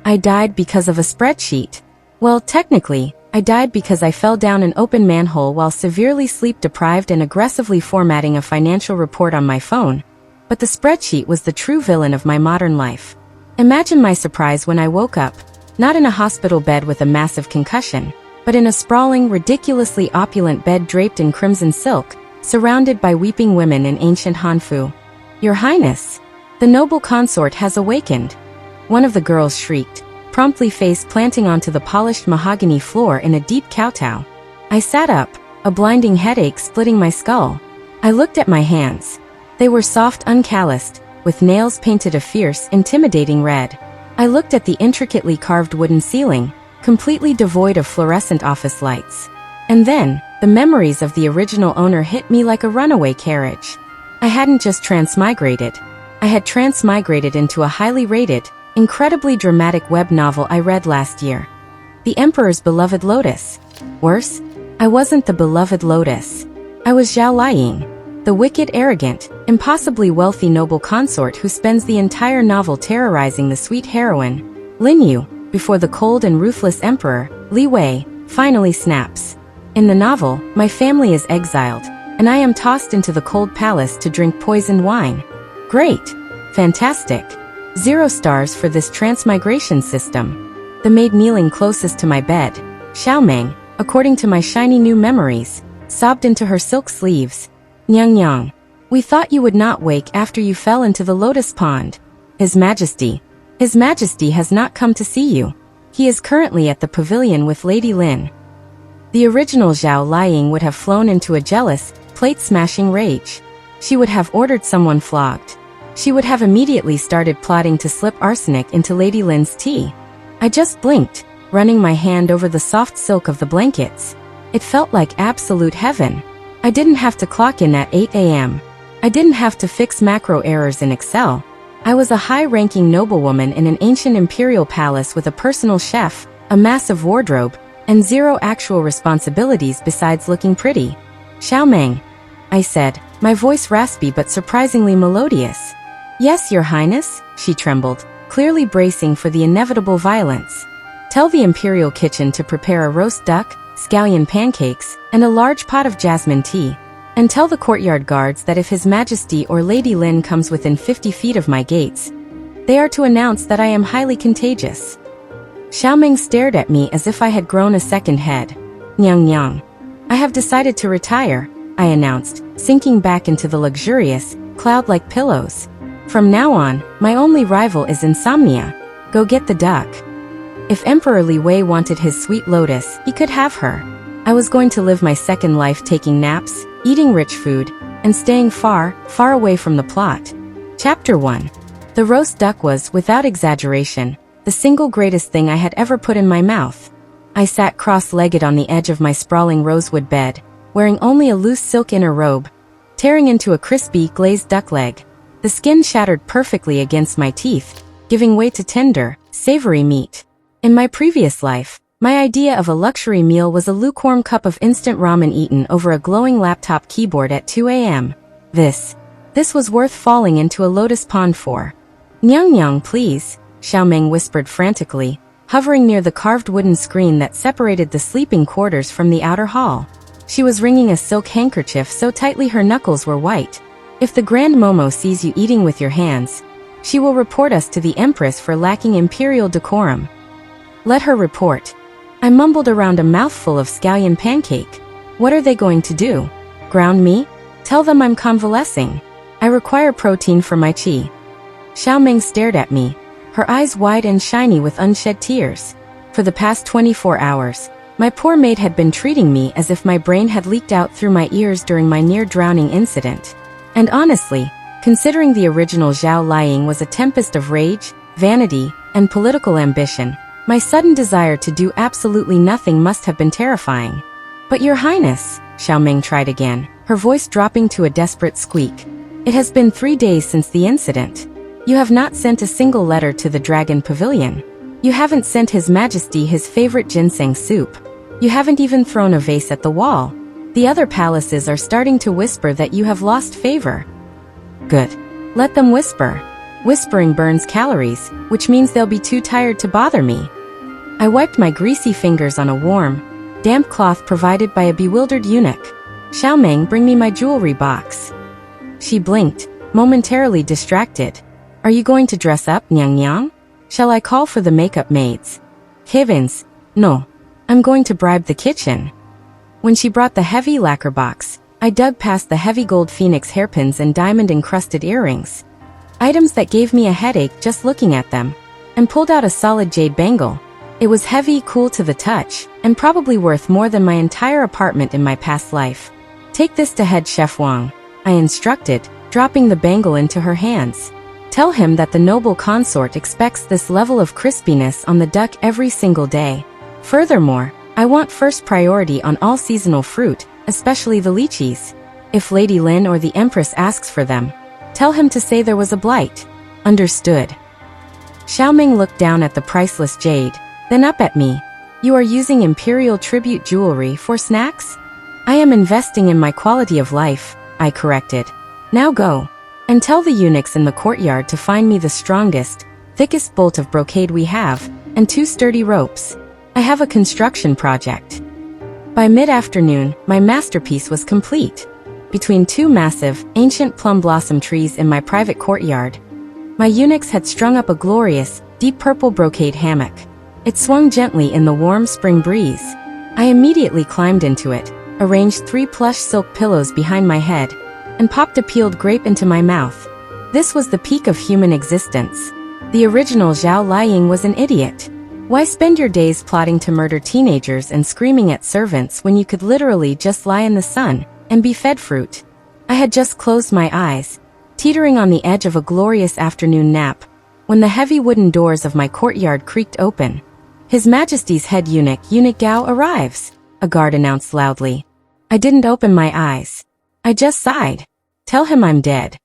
I died because of a spreadsheet. Well, technically, I died because I fell down an open manhole while severely sleep-deprived and aggressively formatting a financial report on my phone. But the spreadsheet was the true villain of my modern life. Imagine my surprise when I woke up, not in a hospital bed with a massive concussion, but in a sprawling, ridiculously opulent bed draped in crimson silk, surrounded by weeping women in ancient Hanfu. "Your Highness, the noble consort has awakened," one of the girls shrieked, promptly face planting onto the polished mahogany floor in a deep kowtow. I sat up, a blinding headache splitting my skull. I looked at my hands. They were soft, uncalloused, with nails painted a fierce, intimidating red. I looked at the intricately carved wooden ceiling, completely devoid of fluorescent office lights. And then, the memories of the original owner hit me like a runaway carriage. I hadn't just transmigrated. I had transmigrated into a highly rated, incredibly dramatic web novel I read last year. The Emperor's Beloved Lotus. Worse, I wasn't the beloved lotus. I was Zhao Liying, the wicked, arrogant, impossibly wealthy noble consort who spends the entire novel terrorizing the sweet heroine, Lin Yu, before the cold and ruthless emperor, Li Wei, finally snaps. In the novel, my family is exiled, and I am tossed into the cold palace to drink poisoned wine. Great. Fantastic. 0 stars for this transmigration system. The maid kneeling closest to my bed, Xiaomeng, according to my shiny new memories, sobbed into her silk sleeves. "Nyang Nyang. We thought you would not wake after you fell into the lotus pond. His Majesty has not come to see you. He is currently at the pavilion with Lady Lin." The original Zhao Liying would have flown into a jealous, plate-smashing rage. She would have ordered someone flogged. She would have immediately started plotting to slip arsenic into Lady Lin's tea. I just blinked, running my hand over the soft silk of the blankets. It felt like absolute heaven. I didn't have to clock in at 8 a.m. I didn't have to fix macro errors in Excel. I was a high-ranking noblewoman in an ancient imperial palace with a personal chef, a massive wardrobe, and 0 actual responsibilities besides looking pretty. "Xiaomeng," I said, my voice raspy but surprisingly melodious. "Yes, Your Highness," she trembled, clearly bracing for the inevitable violence. "Tell the imperial kitchen to prepare a roast duck, scallion pancakes, and a large pot of jasmine tea. And tell the courtyard guards that if His Majesty or Lady Lin comes within 50 feet of my gates, they are to announce that I am highly contagious." Xiaomeng stared at me as if I had grown a second head. "Nyang Nyang. I have decided to retire," I announced, sinking back into the luxurious, cloud-like pillows. "From now on, my only rival is insomnia. Go get the duck." If Emperor Li Wei wanted his sweet lotus, he could have her. I was going to live my second life taking naps, eating rich food, and staying far, far away from the plot. Chapter 1. The roast duck was, without exaggeration, the single greatest thing I had ever put in my mouth. I sat cross-legged on the edge of my sprawling rosewood bed, wearing only a loose silk inner robe, tearing into a crispy, glazed duck leg. The skin shattered perfectly against my teeth, giving way to tender, savory meat. In my previous life, my idea of a luxury meal was a lukewarm cup of instant ramen eaten over a glowing laptop keyboard at 2 a.m. This was worth falling into a lotus pond for. "Nyang Nyang, please," Xiaomeng whispered frantically, hovering near the carved wooden screen that separated the sleeping quarters from the outer hall. She was wringing a silk handkerchief so tightly her knuckles were white. "If the Grand Momo sees you eating with your hands, she will report us to the Empress for lacking imperial decorum." "Let her report." I mumbled around a mouthful of scallion pancake. "What are they going to do? Ground me? Tell them I'm convalescing. I require protein for my qi." Xiaomeng stared at me, her eyes wide and shiny with unshed tears. For the past 24 hours, my poor maid had been treating me as if my brain had leaked out through my ears during my near-drowning incident. And honestly, considering the original Zhao Liying was a tempest of rage, vanity, and political ambition, my sudden desire to do absolutely nothing must have been terrifying. "But Your Highness," Xiaomeng tried again, her voice dropping to a desperate squeak. "It has been 3 days since the incident. You have not sent a single letter to the Dragon Pavilion. You haven't sent His Majesty his favorite ginseng soup. You haven't even thrown a vase at the wall. The other palaces are starting to whisper that you have lost favor." "Good. Let them whisper. Whispering burns calories, which means they'll be too tired to bother me. I wiped my greasy fingers on a warm, damp cloth provided by a bewildered eunuch. Xiaoming, bring me my jewelry box. She blinked, momentarily distracted. Are you going to dress up, Nyang Nyang? Shall I call for the makeup maids? Heavens, no. I'm going to bribe the kitchen. When she brought the heavy lacquer box, I dug past the heavy gold phoenix hairpins and diamond-encrusted earrings. Items that gave me a headache just looking at them, and pulled out a solid jade bangle. It was heavy, cool to the touch, and probably worth more than my entire apartment in my past life. Take this to head chef Wang, I instructed, dropping the bangle into her hands. Tell him that the noble consort expects this level of crispiness on the duck every single day. Furthermore, I want first priority on all seasonal fruit, especially the lychees. If Lady Lin or the Empress asks for them, tell him to say there was a blight. Understood. Xiaoming looked down at the priceless jade, then up at me. You are using imperial tribute jewelry for snacks? I am investing in my quality of life, I corrected. Now go. And tell the eunuchs in the courtyard to find me the strongest, thickest bolt of brocade we have, and 2 sturdy ropes. I have a construction project. By mid-afternoon, my masterpiece was complete. Between 2 massive, ancient plum blossom trees in my private courtyard, my eunuchs had strung up a glorious, deep purple brocade hammock. It swung gently in the warm spring breeze. I immediately climbed into it, arranged 3 plush silk pillows behind my head, and popped a peeled grape into my mouth. This was the peak of human existence. The original Zhao Liying was an idiot. Why spend your days plotting to murder teenagers and screaming at servants when you could literally just lie in the sun and be fed fruit? I had just closed my eyes, teetering on the edge of a glorious afternoon nap, when the heavy wooden doors of my courtyard creaked open. His Majesty's head eunuch, Eunuch Gao, arrives, a guard announced loudly. I didn't open my eyes. I just sighed. Tell him I'm dead.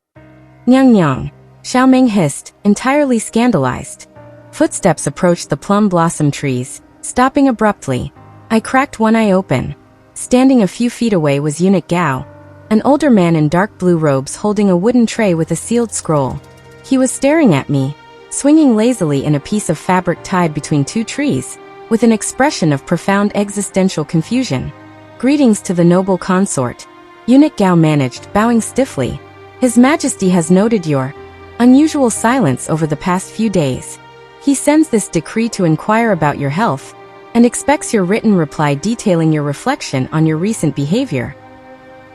Nyang Nyang, Xiaoming hissed, entirely scandalized. Footsteps approached the plum blossom trees, stopping abruptly. I cracked one eye open. Standing a few feet away was Eunuch Gao, an older man in dark blue robes holding a wooden tray with a sealed scroll. He was staring at me, swinging lazily in a piece of fabric tied between 2 trees, with an expression of profound existential confusion. Greetings to the noble consort. Eunuch Gao managed, bowing stiffly. His Majesty has noted your unusual silence over the past few days. He sends this decree to inquire about your health, and expects your written reply detailing your reflection on your recent behavior.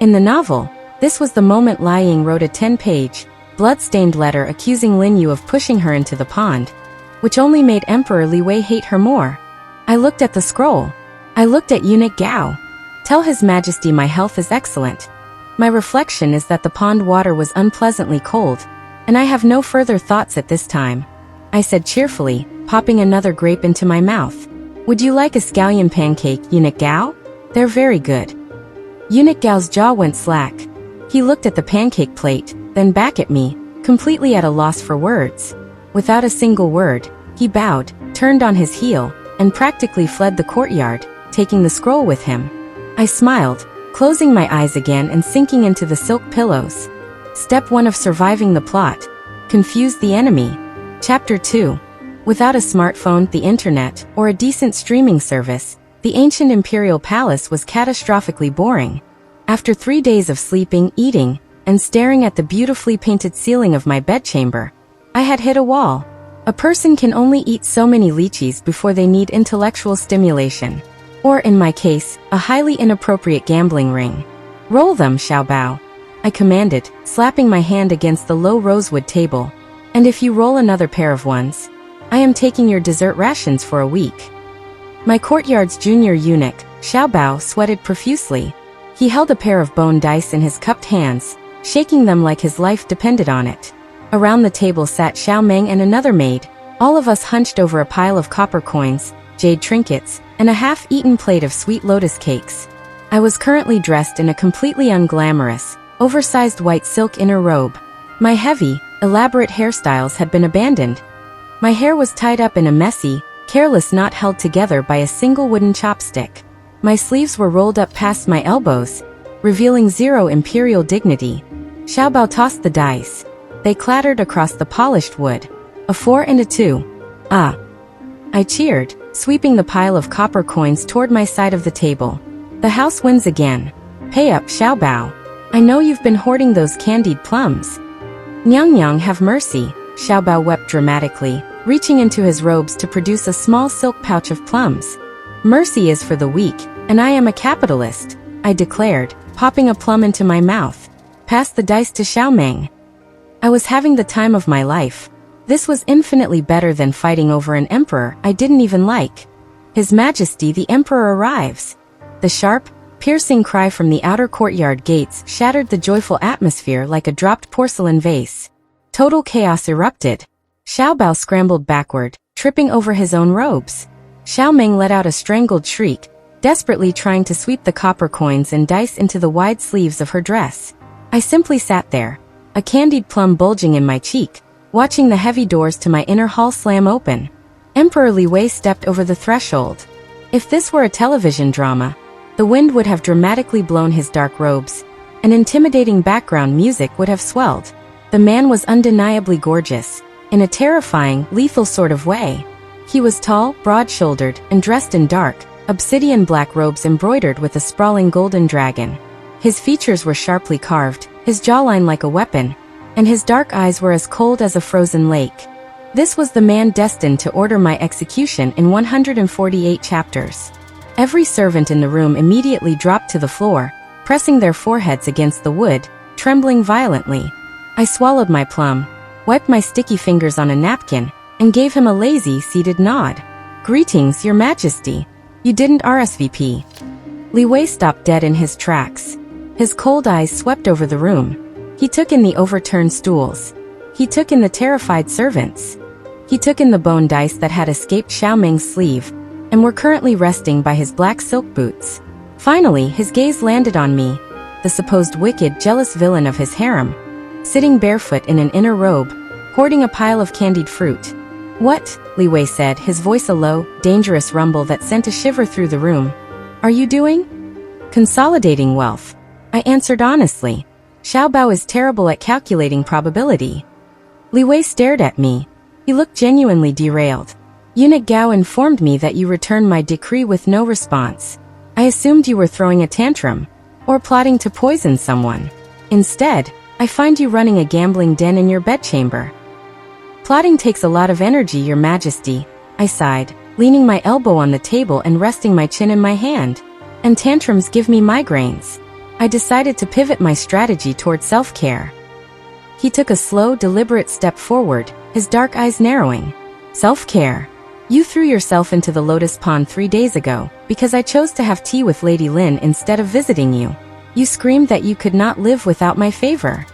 In the novel, this was the moment Liying wrote a 10-page, blood-stained letter accusing Lin Yu of pushing her into the pond, which only made Emperor Li Wei hate her more. I looked at the scroll. I looked at Eunuch Gao. Tell His Majesty my health is excellent. My reflection is that the pond water was unpleasantly cold, and I have no further thoughts at this time, I said cheerfully, popping another grape into my mouth. Would you like a scallion pancake, Eunuch Gao? They're very good. Eunuch Gao's jaw went slack. He looked at the pancake plate, then back at me, completely at a loss for words. Without a single word, he bowed, turned on his heel, and practically fled the courtyard, taking the scroll with him. I smiled, closing my eyes again and sinking into the silk pillows. Step 1 of surviving the plot. Confuse the enemy. Chapter 2. Without a smartphone, the internet, or a decent streaming service, the ancient imperial palace was catastrophically boring. After 3 days of sleeping, eating, and staring at the beautifully painted ceiling of my bedchamber, I had hit a wall. A person can only eat so many lychees before they need intellectual stimulation. Or, in my case, a highly inappropriate gambling ring. Roll them, Xiaobao, I commanded, slapping my hand against the low rosewood table. And if you roll another pair of ones, I am taking your dessert rations for a week. My courtyard's junior eunuch, Xiaobao, sweated profusely. He held a pair of bone dice in his cupped hands, shaking them like his life depended on it. Around the table sat Xiaoming and another maid, all of us hunched over a pile of copper coins, jade trinkets, and a half-eaten plate of sweet lotus cakes. I was currently dressed in a completely unglamorous, oversized white silk inner robe. My heavy, elaborate hairstyles had been abandoned. My hair was tied up in a messy, careless knot held together by a single wooden chopstick. My sleeves were rolled up past my elbows, revealing zero imperial dignity. Xiaobao tossed the dice. They clattered across the polished wood. A 4 and a 2. Ah! I cheered, sweeping the pile of copper coins toward my side of the table. The house wins again. Pay up, Xiao Bao. I know you've been hoarding those candied plums. Nyang Nyang, have mercy, Xiao Bao wept dramatically, reaching into his robes to produce a small silk pouch of plums. Mercy is for the weak, and I am a capitalist, I declared, popping a plum into my mouth. Pass the dice to Xiao Meng. I was having the time of my life. This was infinitely better than fighting over an emperor I didn't even like. His Majesty the Emperor arrives. The sharp, piercing cry from the outer courtyard gates shattered the joyful atmosphere like a dropped porcelain vase. Total chaos erupted. Xiao Bao scrambled backward, tripping over his own robes. Xiao Meng let out a strangled shriek, desperately trying to sweep the copper coins and dice into the wide sleeves of her dress. I simply sat there, a candied plum bulging in my cheek, watching the heavy doors to my inner hall slam open. Emperor Li Wei stepped over the threshold. If this were a television drama, the wind would have dramatically blown his dark robes, and intimidating background music would have swelled. The man was undeniably gorgeous, in a terrifying, lethal sort of way. He was tall, broad-shouldered, and dressed in dark, obsidian black robes embroidered with a sprawling golden dragon. His features were sharply carved, his jawline like a weapon, and his dark eyes were as cold as a frozen lake. This was the man destined to order my execution in 148 chapters. Every servant in the room immediately dropped to the floor, pressing their foreheads against the wood, trembling violently. I swallowed my plum, wiped my sticky fingers on a napkin, and gave him a lazy, seated nod. Greetings, Your Majesty. You didn't RSVP. Li Wei stopped dead in his tracks. His cold eyes swept over the room. He took in the overturned stools. He took in the terrified servants. He took in the bone dice that had escaped Xiao Meng's sleeve, and were currently resting by his black silk boots. Finally, his gaze landed on me, the supposed wicked, jealous villain of his harem, sitting barefoot in an inner robe, hoarding a pile of candied fruit. What? Li Wei said, his voice a low, dangerous rumble that sent a shiver through the room. Are you doing? Consolidating wealth. I answered honestly. Xiao Bao is terrible at calculating probability. Li Wei stared at me. He looked genuinely derailed. Eunuch Gao informed me that you returned my decree with no response. I assumed you were throwing a tantrum, or plotting to poison someone. Instead, I find you running a gambling den in your bedchamber. Plotting takes a lot of energy, Your Majesty, I sighed, leaning my elbow on the table and resting my chin in my hand. And tantrums give me migraines. I decided to pivot my strategy toward self-care. He took a slow, deliberate step forward, his dark eyes narrowing. Self-care. You threw yourself into the lotus pond 3 days ago, because I chose to have tea with Lady Lin instead of visiting you. You screamed that you could not live without my favor.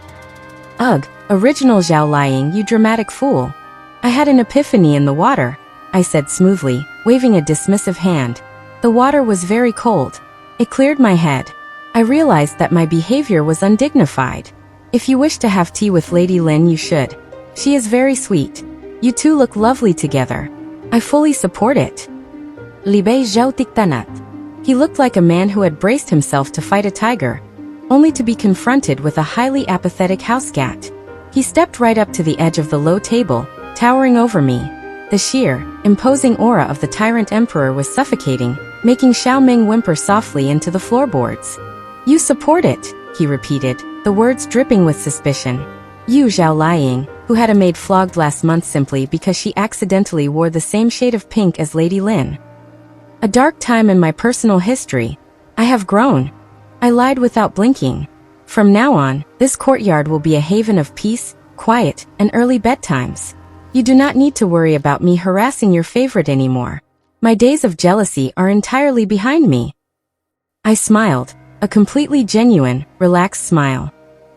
Ugh, original Zhao Liang, you dramatic fool. I had an epiphany in the water, I said smoothly, waving a dismissive hand. The water was very cold. It cleared my head. I realized that my behavior was undignified. If you wish to have tea with Lady Lin, you should. She is very sweet. You two look lovely together. I fully support it. Li Bei Zhao Tiktanat. He looked like a man who had braced himself to fight a tiger, only to be confronted with a highly apathetic house cat. He stepped right up to the edge of the low table, towering over me. The sheer, imposing aura of the tyrant emperor was suffocating, making Xiao Meng whimper softly into the floorboards. You support it, he repeated, the words dripping with suspicion. You Zhao Liang, who had a maid flogged last month simply because she accidentally wore the same shade of pink as Lady Lin. A dark time in my personal history. I have grown. I lied without blinking. From now on, this courtyard will be a haven of peace, quiet, and early bedtimes. You do not need to worry about me harassing your favorite anymore. My days of jealousy are entirely behind me. I smiled, a completely genuine, relaxed smile.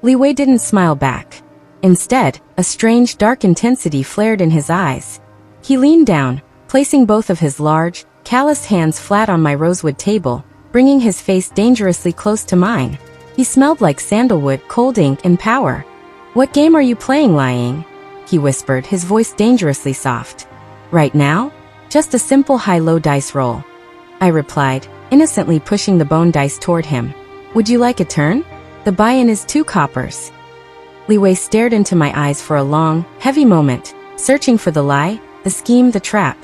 Li Wei didn't smile back. Instead, a strange dark intensity flared in his eyes. He leaned down, placing both of his large, calloused hands flat on my rosewood table, bringing his face dangerously close to mine. He smelled like sandalwood, cold ink, and power. What game are you playing, Liang? He whispered, his voice dangerously soft. Right now? Just a simple high-low dice roll. I replied, innocently pushing the bone dice toward him. Would you like a turn? The buy-in is 2 coppers. Li Wei stared into my eyes for a long, heavy moment, searching for the lie, the scheme, the trap.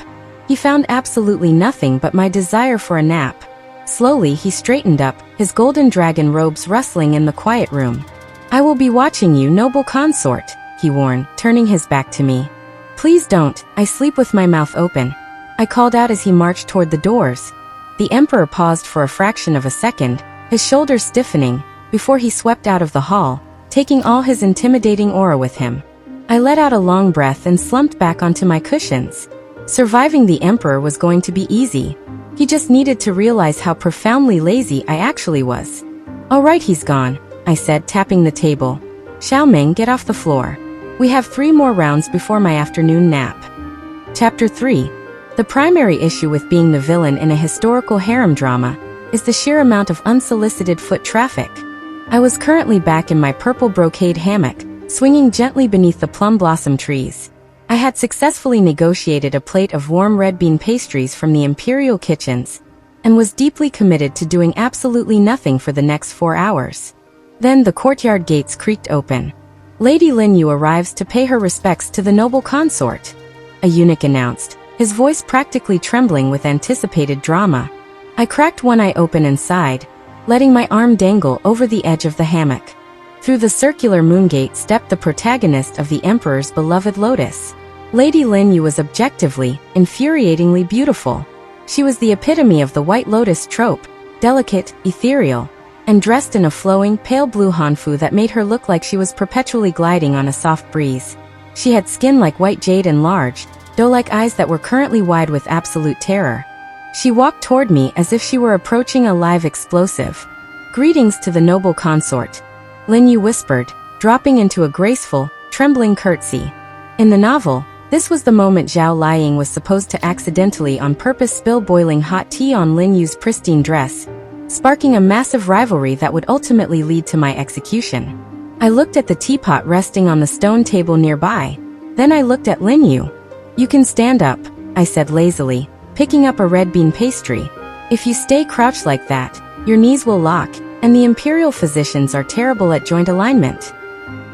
He found absolutely nothing but my desire for a nap. Slowly he straightened up, his golden dragon robes rustling in the quiet room. "I will be watching you, noble consort," he warned, turning his back to me. "Please don't, I sleep with my mouth open," I called out as he marched toward the doors. The emperor paused for a fraction of a second, his shoulders stiffening, before he swept out of the hall, taking all his intimidating aura with him. I let out a long breath and slumped back onto my cushions. Surviving the emperor was going to be easy. He just needed to realize how profoundly lazy I actually was. "All right, he's gone," I said, tapping the table. "Xiaoming, get off the floor. We have 3 more rounds before my afternoon nap." Chapter 3. The primary issue with being the villain in a historical harem drama is the sheer amount of unsolicited foot traffic. I was currently back in my purple brocade hammock, swinging gently beneath the plum blossom trees. I had successfully negotiated a plate of warm red bean pastries from the imperial kitchens, and was deeply committed to doing absolutely nothing for the next 4 hours. Then the courtyard gates creaked open. "Lady Lin Yu arrives to pay her respects to the noble consort," a eunuch announced, his voice practically trembling with anticipated drama. I cracked one eye open and sighed, letting my arm dangle over the edge of the hammock. Through the circular moongate stepped the protagonist of the emperor's beloved lotus. Lady Lin Yu was objectively, infuriatingly beautiful. She was the epitome of the white lotus trope, delicate, ethereal, and dressed in a flowing, pale blue hanfu that made her look like she was perpetually gliding on a soft breeze. She had skin like white jade and large, doe-like eyes that were currently wide with absolute terror. She walked toward me as if she were approaching a live explosive. "Greetings to the noble consort," Lin Yu whispered, dropping into a graceful, trembling curtsy. In the novel, this was the moment Zhao Liang was supposed to accidentally on purpose spill boiling hot tea on Lin Yu's pristine dress, sparking a massive rivalry that would ultimately lead to my execution. I looked at the teapot resting on the stone table nearby. Then I looked at Lin Yu. "You can stand up," I said lazily, picking up a red bean pastry. "If you stay crouched like that, your knees will lock, and the imperial physicians are terrible at joint alignment."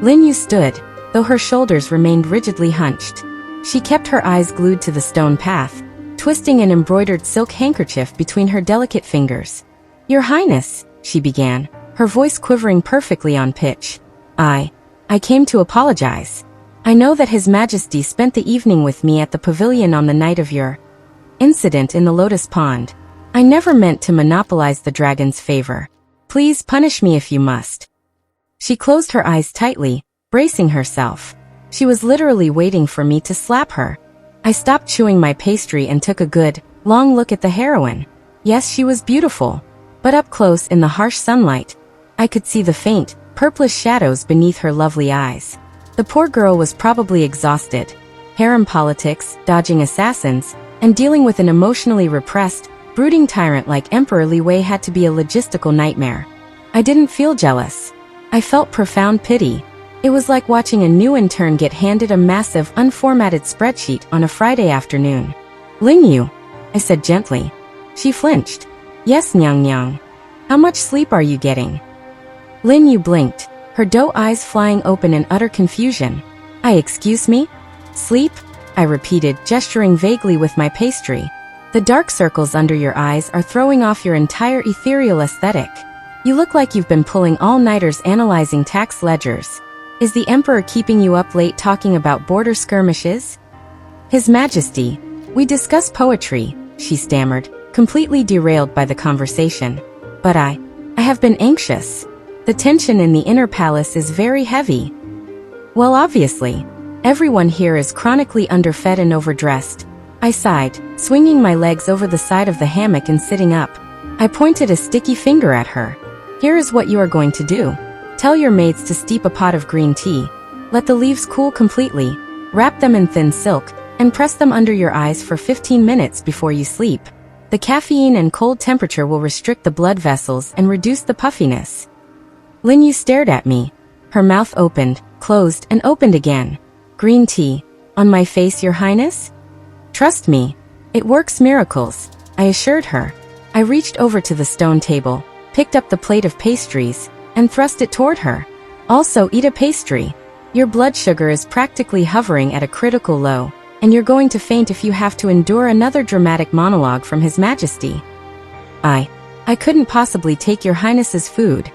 Lin Yu stood, though her shoulders remained rigidly hunched. She kept her eyes glued to the stone path, twisting an embroidered silk handkerchief between her delicate fingers. "Your Highness," she began, her voice quivering perfectly on pitch. I came to apologize. I know that His Majesty spent the evening with me at the pavilion on the night of your incident in the Lotus Pond. I never meant to monopolize the dragon's favor. Please punish me if you must." She closed her eyes tightly, bracing herself. She was literally waiting for me to slap her. I stopped chewing my pastry and took a good, long look at the heroine. Yes, she was beautiful. But up close in the harsh sunlight, I could see the faint, purplish shadows beneath her lovely eyes. The poor girl was probably exhausted. Harem politics, dodging assassins, and dealing with an emotionally repressed, brooding tyrant like Emperor Li Wei had to be a logistical nightmare. I didn't feel jealous. I felt profound pity. It was like watching a new intern get handed a massive, unformatted spreadsheet on a Friday afternoon. "Lin Yu," I said gently. She flinched. "Yes, Nyang Nyang. How much sleep are you getting?" Lin Yu blinked, her doe eyes flying open in utter confusion. Excuse me? Sleep?" I repeated, gesturing vaguely with my pastry. "The dark circles under your eyes are throwing off your entire ethereal aesthetic. You look like you've been pulling all-nighters analyzing tax ledgers. Is the Emperor keeping you up late talking about border skirmishes?" "His Majesty, we discuss poetry," she stammered, completely derailed by the conversation. "But I have been anxious. The tension in the inner palace is very heavy." "Well, obviously. Everyone here is chronically underfed and overdressed." I sighed, swinging my legs over the side of the hammock and sitting up. I pointed a sticky finger at her. "Here is what you are going to do. Tell your maids to steep a pot of green tea. Let the leaves cool completely, wrap them in thin silk, and press them under your eyes for 15 minutes before you sleep. The caffeine and cold temperature will restrict the blood vessels and reduce the puffiness." Lin Yu stared at me. Her mouth opened, closed, and opened again. "Green tea. On my face, Your Highness?" "Trust me. It works miracles," I assured her. I reached over to the stone table, picked up the plate of pastries, and thrust it toward her. Also, eat a pastry. Your blood sugar is practically hovering at a critical low, and you're going to faint if you have to endure another dramatic monologue from His Majesty. I couldn't possibly take your highness's food.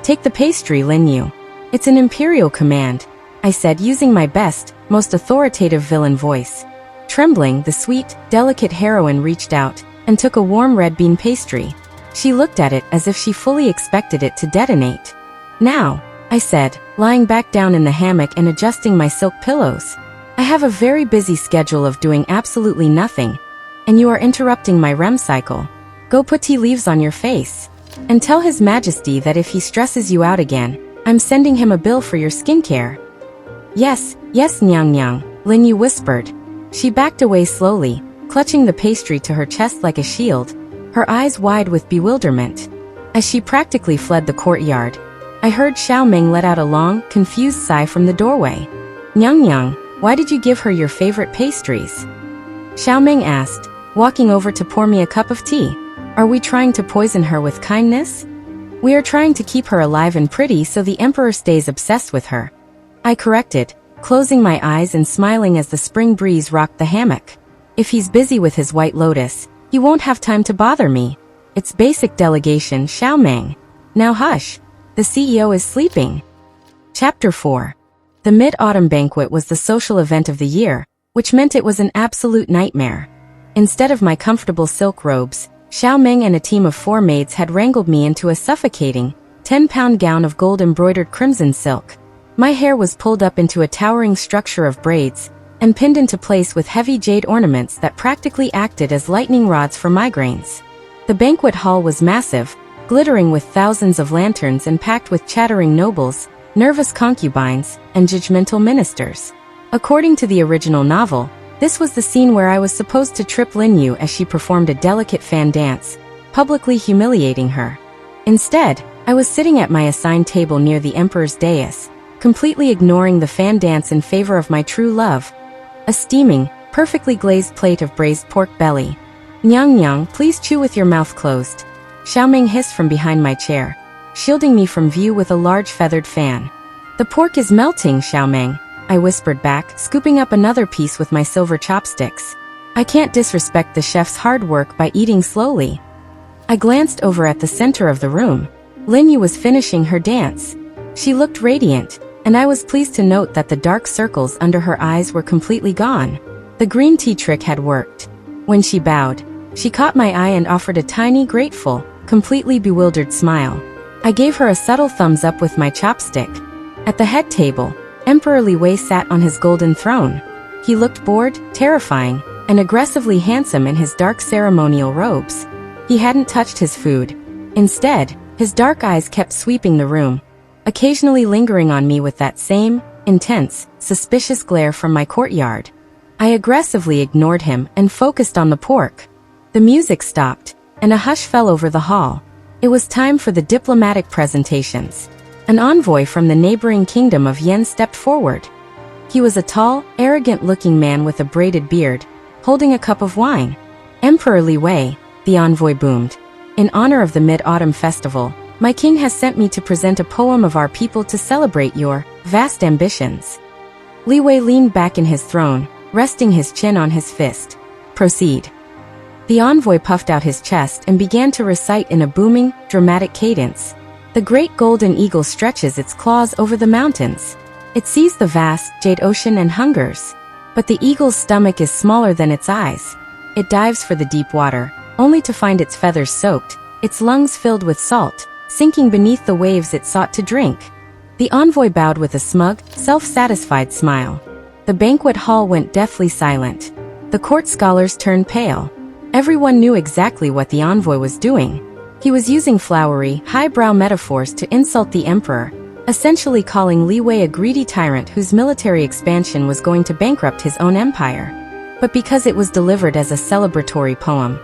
Take the pastry, Lin Yu. It's an imperial command, I said using my best, most authoritative villain voice. Trembling, the sweet, delicate heroine reached out and took a warm red bean pastry. She looked at it as if she fully expected it to detonate. Now, I said, lying back down in the hammock and adjusting my silk pillows. I have a very busy schedule of doing absolutely nothing, and you are interrupting my REM cycle. Go put tea leaves on your face. And tell His Majesty that if he stresses you out again, I'm sending him a bill for your skincare. Yes, Nyang Nyang, Lin Yu whispered. She backed away slowly, clutching the pastry to her chest like a shield, her eyes wide with bewilderment. As she practically fled the courtyard, I heard Xiao Meng let out a long, confused sigh from the doorway. Nyang Nyang, why did you give her your favorite pastries? Xiao Meng asked, walking over to pour me a cup of tea. Are we trying to poison her with kindness? We are trying to keep her alive and pretty so the Emperor stays obsessed with her. I corrected, closing my eyes and smiling as the spring breeze rocked the hammock. If he's busy with his White Lotus, he won't have time to bother me. It's basic delegation, Xiao Meng. Now hush. The CEO is sleeping. Chapter 4. The Mid-Autumn Banquet was the social event of the year, which meant it was an absolute nightmare. Instead of my comfortable silk robes, Xiao Meng and a team of 4 maids had wrangled me into a suffocating, 10-pound gown of gold-embroidered crimson silk. My hair was pulled up into a towering structure of braids, and pinned into place with heavy jade ornaments that practically acted as lightning rods for migraines. The banquet hall was massive, glittering with thousands of lanterns and packed with chattering nobles, nervous concubines, and judgmental ministers. According to the original novel, this was the scene where I was supposed to trip Lin Yu as she performed a delicate fan dance, publicly humiliating her. Instead, I was sitting at my assigned table near the Emperor's dais, completely ignoring the fan dance in favor of my true love, a steaming, perfectly glazed plate of braised pork belly. Nyang Nyang, please chew with your mouth closed. Xiao Meng hissed from behind my chair, shielding me from view with a large feathered fan. The pork is melting, Xiao Meng, I whispered back, scooping up another piece with my silver chopsticks. I can't disrespect the chef's hard work by eating slowly. I glanced over at the center of the room. Lin Yu was finishing her dance. She looked radiant, and I was pleased to note that the dark circles under her eyes were completely gone. The green tea trick had worked. When she bowed, she caught my eye and offered a tiny, grateful, completely bewildered smile. I gave her a subtle thumbs up with my chopstick. At the head table, Emperor Li Wei sat on his golden throne. He looked bored, terrifying, and aggressively handsome in his dark ceremonial robes. He hadn't touched his food. Instead, his dark eyes kept sweeping the room, occasionally lingering on me with that same, intense, suspicious glare from my courtyard. I aggressively ignored him and focused on the pork. The music stopped, and a hush fell over the hall. It was time for the diplomatic presentations. An envoy from the neighboring kingdom of Yen stepped forward. He was a tall, arrogant-looking man with a braided beard, holding a cup of wine. Emperor Li Wei, the envoy boomed. In honor of the Mid-Autumn Festival, my king has sent me to present a poem of our people to celebrate your vast ambitions. Li Wei leaned back in his throne, resting his chin on his fist. Proceed. The envoy puffed out his chest and began to recite in a booming, dramatic cadence. The great golden eagle stretches its claws over the mountains. It sees the vast, jade ocean and hungers. But the eagle's stomach is smaller than its eyes. It dives for the deep water, only to find its feathers soaked, its lungs filled with salt, sinking beneath the waves it sought to drink. The envoy bowed with a smug, self-satisfied smile. The banquet hall went deathly silent. The court scholars turned pale. Everyone knew exactly what the envoy was doing. He was using flowery, highbrow metaphors to insult the emperor, essentially calling Li Wei a greedy tyrant whose military expansion was going to bankrupt his own empire. But because it was delivered as a celebratory poem,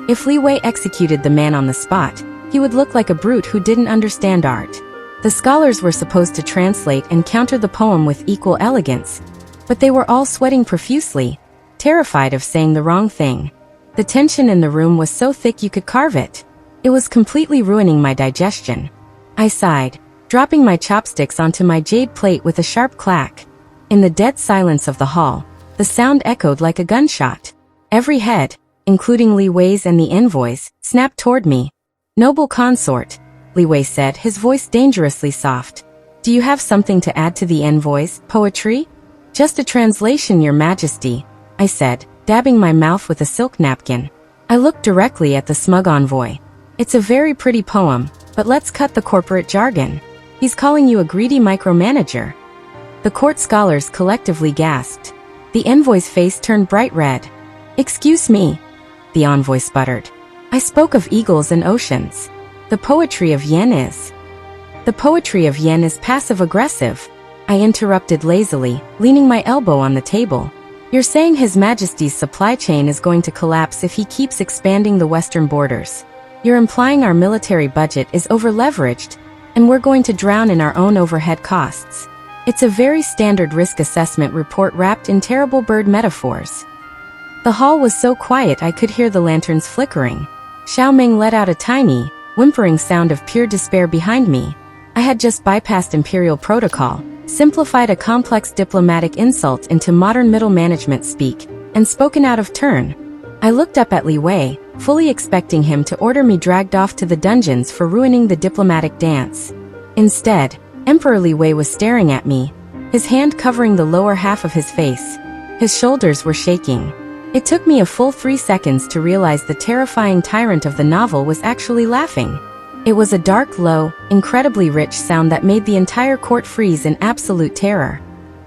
if Li Wei executed the man on the spot, he would look like a brute who didn't understand art. The scholars were supposed to translate and counter the poem with equal elegance, but they were all sweating profusely, terrified of saying the wrong thing. The tension in the room was so thick you could carve it. It was completely ruining my digestion. I sighed. dropping my chopsticks onto my jade plate with a sharp clack. In the dead silence of the hall, the sound echoed like a gunshot. Every head, including Li Wei's and the envoys, snapped toward me. "Noble consort," Li Wei said, his voice dangerously soft. "Do you have something to add to the envoys' poetry?" "Just a translation, Your Majesty," I said, dabbing my mouth with a silk napkin. I looked directly at the smug envoy. "It's a very pretty poem, but let's cut the corporate jargon. He's calling you a greedy micromanager." The court scholars collectively gasped. The envoy's face turned bright red. "Excuse me," the envoy sputtered. "I spoke of eagles and oceans. The poetry of Yen is passive-aggressive," I interrupted lazily, leaning my elbow on the table. "You're saying His Majesty's supply chain is going to collapse if he keeps expanding the western borders. You're implying our military budget is over-leveraged, and we're going to drown in our own overhead costs. It's a very standard risk assessment report wrapped in terrible bird metaphors." The hall was so quiet I could hear the lanterns flickering. Xiao Ming let out a tiny, whimpering sound of pure despair behind me. I had just bypassed imperial protocol, simplified a complex diplomatic insult into modern middle management speak, and spoken out of turn. I looked up at Li Wei, fully expecting him to order me dragged off to the dungeons for ruining the diplomatic dance. Instead, Emperor Li Wei was staring at me, his hand covering the lower half of his face. His shoulders were shaking. It took me a full 3 seconds to realize the terrifying tyrant of the novel was actually laughing. It was a dark, low, incredibly rich sound that made the entire court freeze in absolute terror.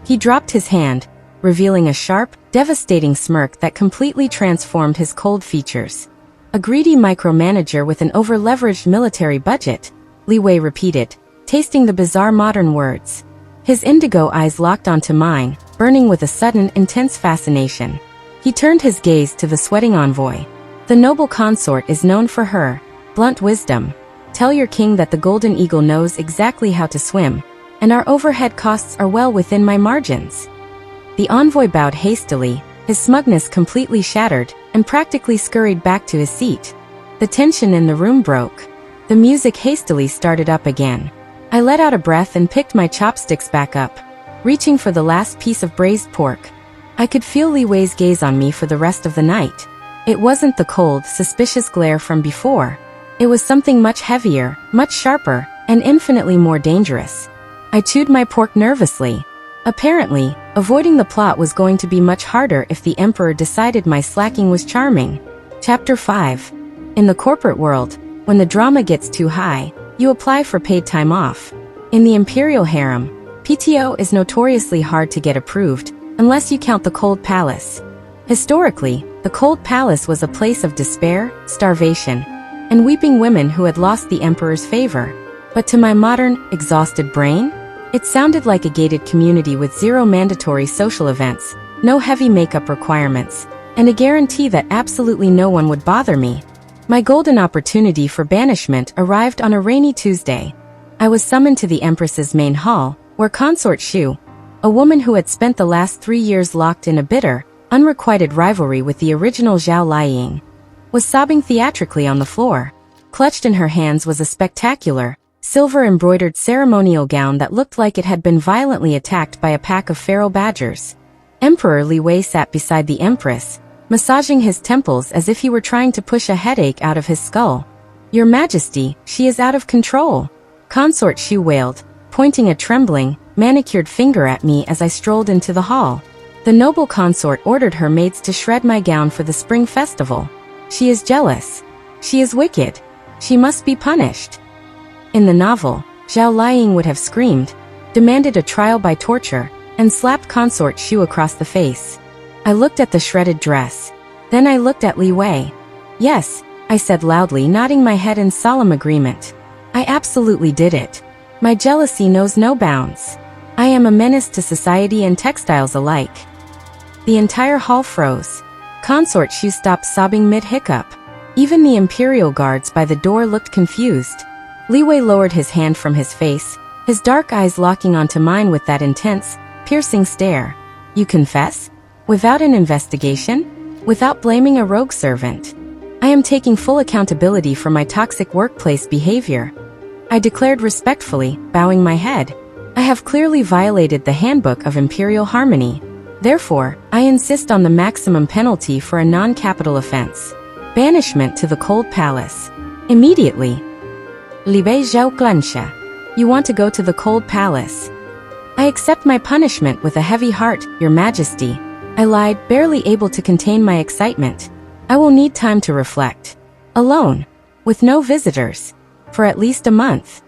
He dropped his hand, revealing a sharp, devastating smirk that completely transformed his cold features. "A greedy micromanager with an over-leveraged military budget," Li Wei repeated, tasting the bizarre modern words. His indigo eyes locked onto mine, burning with a sudden, intense fascination. He turned his gaze to the sweating envoy. "The noble consort is known for her blunt wisdom. Tell your king that the Golden Eagle knows exactly how to swim, and our overhead costs are well within my margins." The envoy bowed hastily, his smugness completely shattered, and practically scurried back to his seat. The tension in the room broke. The music hastily started up again. I let out a breath and picked my chopsticks back up, reaching for the last piece of braised pork. I could feel Li Wei's gaze on me for the rest of the night. It wasn't the cold, suspicious glare from before. It was something much heavier, much sharper, and infinitely more dangerous. I chewed my pork nervously. Apparently, avoiding the plot was going to be much harder if the Emperor decided my slacking was charming. Chapter 5. In the corporate world, when the drama gets too high, you apply for paid time off. In the Imperial harem, PTO is notoriously hard to get approved, unless you count the Cold Palace. Historically, the Cold Palace was a place of despair, starvation, and weeping women who had lost the Emperor's favor. But to my modern, exhausted brain, it sounded like a gated community with zero mandatory social events, no heavy makeup requirements, and a guarantee that absolutely no one would bother me. My golden opportunity for banishment arrived on a rainy Tuesday. I was summoned to the Empress's main hall, where Consort Shu, a woman who had spent the last 3 years locked in a bitter, unrequited rivalry with the original Zhao Liying, was sobbing theatrically on the floor. Clutched in her hands was a spectacular, silver-embroidered ceremonial gown that looked like it had been violently attacked by a pack of feral badgers. Emperor Li Wei sat beside the Empress, massaging his temples as if he were trying to push a headache out of his skull. "Your Majesty, she is out of control," Consort Shu wailed, pointing a trembling, manicured finger at me as I strolled into the hall. "The noble consort ordered her maids to shred my gown for the spring festival. She is jealous. She is wicked. She must be punished." In the novel, Zhao Liying would have screamed, demanded a trial by torture, and slapped Consort Shu across the face. I looked at the shredded dress. Then I looked at Li Wei. "Yes," I said loudly, nodding my head in solemn agreement. "I absolutely did it. My jealousy knows no bounds. I am a menace to society and textiles alike." The entire hall froze. Consort Shu stopped sobbing mid-hiccup. Even the Imperial guards by the door looked confused. Li Wei lowered his hand from his face, his dark eyes locking onto mine with that intense, piercing stare. "You confess? Without an investigation? Without blaming a rogue servant? I am taking full accountability for my toxic workplace behavior." I declared respectfully, bowing my head. I have clearly violated the handbook of imperial harmony. Therefore, I insist on the maximum penalty for a non-capital offense. Banishment to the cold palace. Immediately. Libe Zhao Glansha. You want to go to the cold palace? I accept my punishment with a heavy heart, Your Majesty. I lied, barely able to contain my excitement. I will need time to reflect. Alone. With no visitors. For at least a month.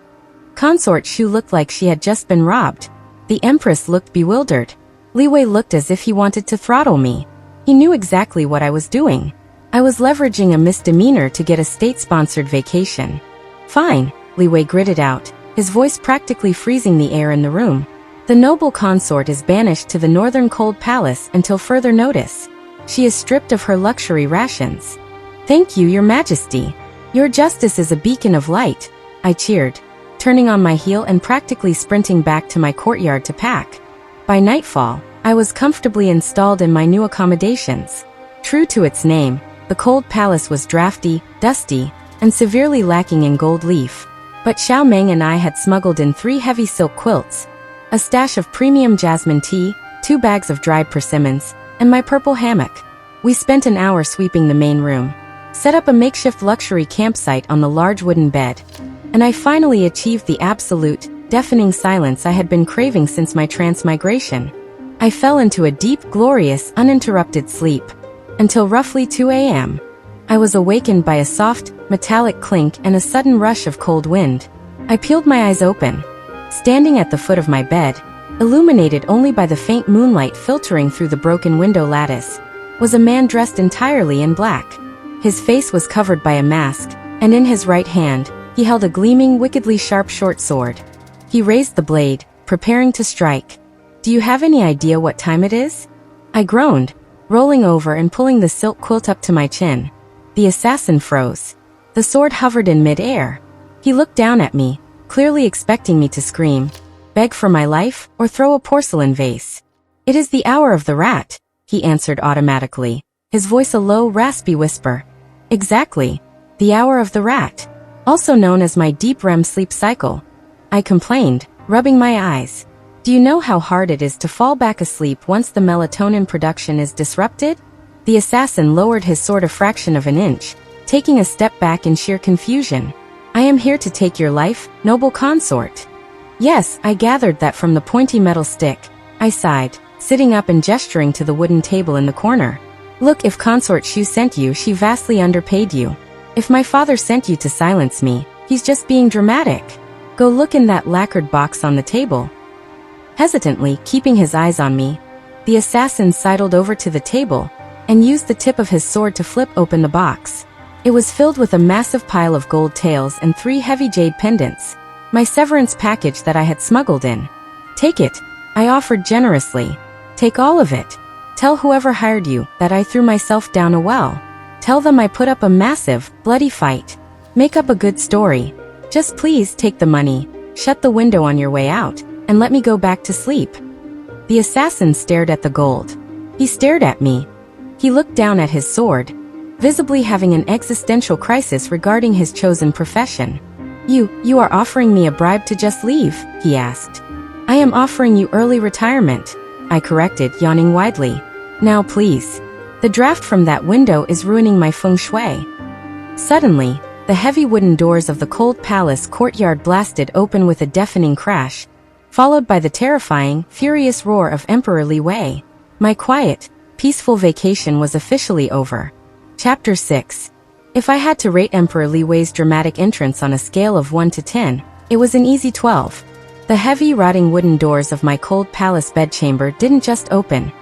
Consort Shu looked like she had just been robbed. The Empress looked bewildered. Li Wei looked as if he wanted to throttle me. He knew exactly what I was doing. I was leveraging a misdemeanor to get a state-sponsored vacation. Fine, Li Wei gritted out, his voice practically freezing the air in the room. The noble consort is banished to the northern cold palace until further notice. She is stripped of her luxury rations. Thank you, Your Majesty. Your justice is a beacon of light, I cheered, turning on my heel and practically sprinting back to my courtyard to pack. By nightfall, I was comfortably installed in my new accommodations. True to its name, the cold palace was drafty, dusty, and severely lacking in gold leaf. But Xiao Meng and I had smuggled in 3 heavy silk quilts, a stash of premium jasmine tea, 2 bags of dried persimmons, and my purple hammock. We spent an hour sweeping the main room, set up a makeshift luxury campsite on the large wooden bed, and I finally achieved the absolute, deafening silence I had been craving since my transmigration. I fell into a deep, glorious, uninterrupted sleep. Until roughly 2 a.m. I was awakened by a soft, metallic clink and a sudden rush of cold wind. I peeled my eyes open. Standing at the foot of my bed, illuminated only by the faint moonlight filtering through the broken window lattice, was a man dressed entirely in black. His face was covered by a mask, and in his right hand, he held a gleaming, wickedly sharp short sword. He raised the blade, preparing to strike. Do you have any idea what time it is? I groaned, rolling over and pulling the silk quilt up to my chin. The assassin froze. The sword hovered in mid-air. He looked down at me, clearly expecting me to scream, beg for my life, or throw a porcelain vase. It is the hour of the rat, he answered automatically, his voice a low, raspy whisper. Exactly. The hour of the rat. Also known as my deep REM sleep cycle. I complained, rubbing my eyes. Do you know how hard it is to fall back asleep once the melatonin production is disrupted? The assassin lowered his sword a fraction of an inch, taking a step back in sheer confusion. I am here to take your life, noble consort. Yes, I gathered that from the pointy metal stick, I sighed, sitting up and gesturing to the wooden table in the corner. Look, if Consort Shu sent you, she vastly underpaid you. If my father sent you to silence me, he's just being dramatic. Go look in that lacquered box on the table. Hesitantly, keeping his eyes on me, the assassin sidled over to the table and used the tip of his sword to flip open the box. It was filled with a massive pile of gold tails and 3 heavy jade pendants, my severance package that I had smuggled in. Take it, I offered generously. Take all of it. Tell whoever hired you that I threw myself down a well. Tell them I put up a massive, bloody fight. Make up a good story. Just please take the money, shut the window on your way out, and let me go back to sleep. The assassin stared at the gold. He stared at me. He looked down at his sword, visibly having an existential crisis regarding his chosen profession. You are offering me a bribe to just leave, he asked. I am offering you early retirement, I corrected, yawning widely. Now please. The draft from that window is ruining my feng shui. Suddenly, the heavy wooden doors of the cold palace courtyard blasted open with a deafening crash, followed by the terrifying, furious roar of Emperor Li Wei. My quiet, peaceful vacation was officially over. Chapter 6. If I had to rate Emperor Li Wei's dramatic entrance on a scale of 1 to 10, it was an easy 12. The heavy, rotting wooden doors of my cold palace bedchamber didn't just open.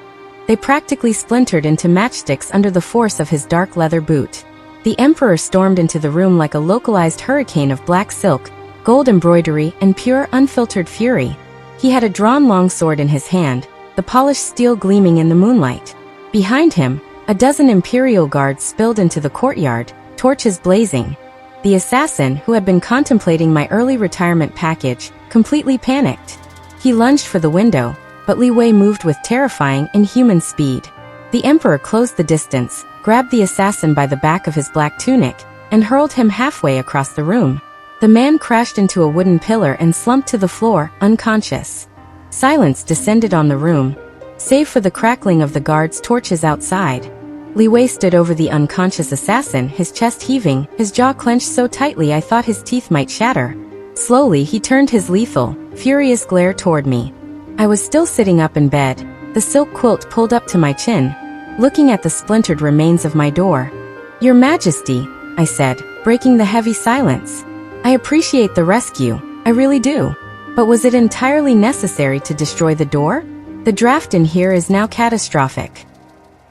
They practically splintered into matchsticks under the force of his dark leather boot. The emperor stormed into the room like a localized hurricane of black silk, gold embroidery, and pure, unfiltered fury. He had a drawn long sword in his hand, the polished steel gleaming in the moonlight. Behind him, a dozen imperial guards spilled into the courtyard, torches blazing. The assassin, who had been contemplating my early retirement package, completely panicked. He lunged for the window, but Li Wei moved with terrifying, inhuman speed. The emperor closed the distance, grabbed the assassin by the back of his black tunic, and hurled him halfway across the room. The man crashed into a wooden pillar and slumped to the floor, unconscious. Silence descended on the room, save for the crackling of the guards' torches outside. Li Wei stood over the unconscious assassin, his chest heaving, his jaw clenched so tightly I thought his teeth might shatter. Slowly he turned his lethal, furious glare toward me. I was still sitting up in bed, the silk quilt pulled up to my chin, looking at the splintered remains of my door. "Your Majesty," I said, breaking the heavy silence. "I appreciate the rescue, I really do. But was it entirely necessary to destroy the door? The draft in here is now catastrophic."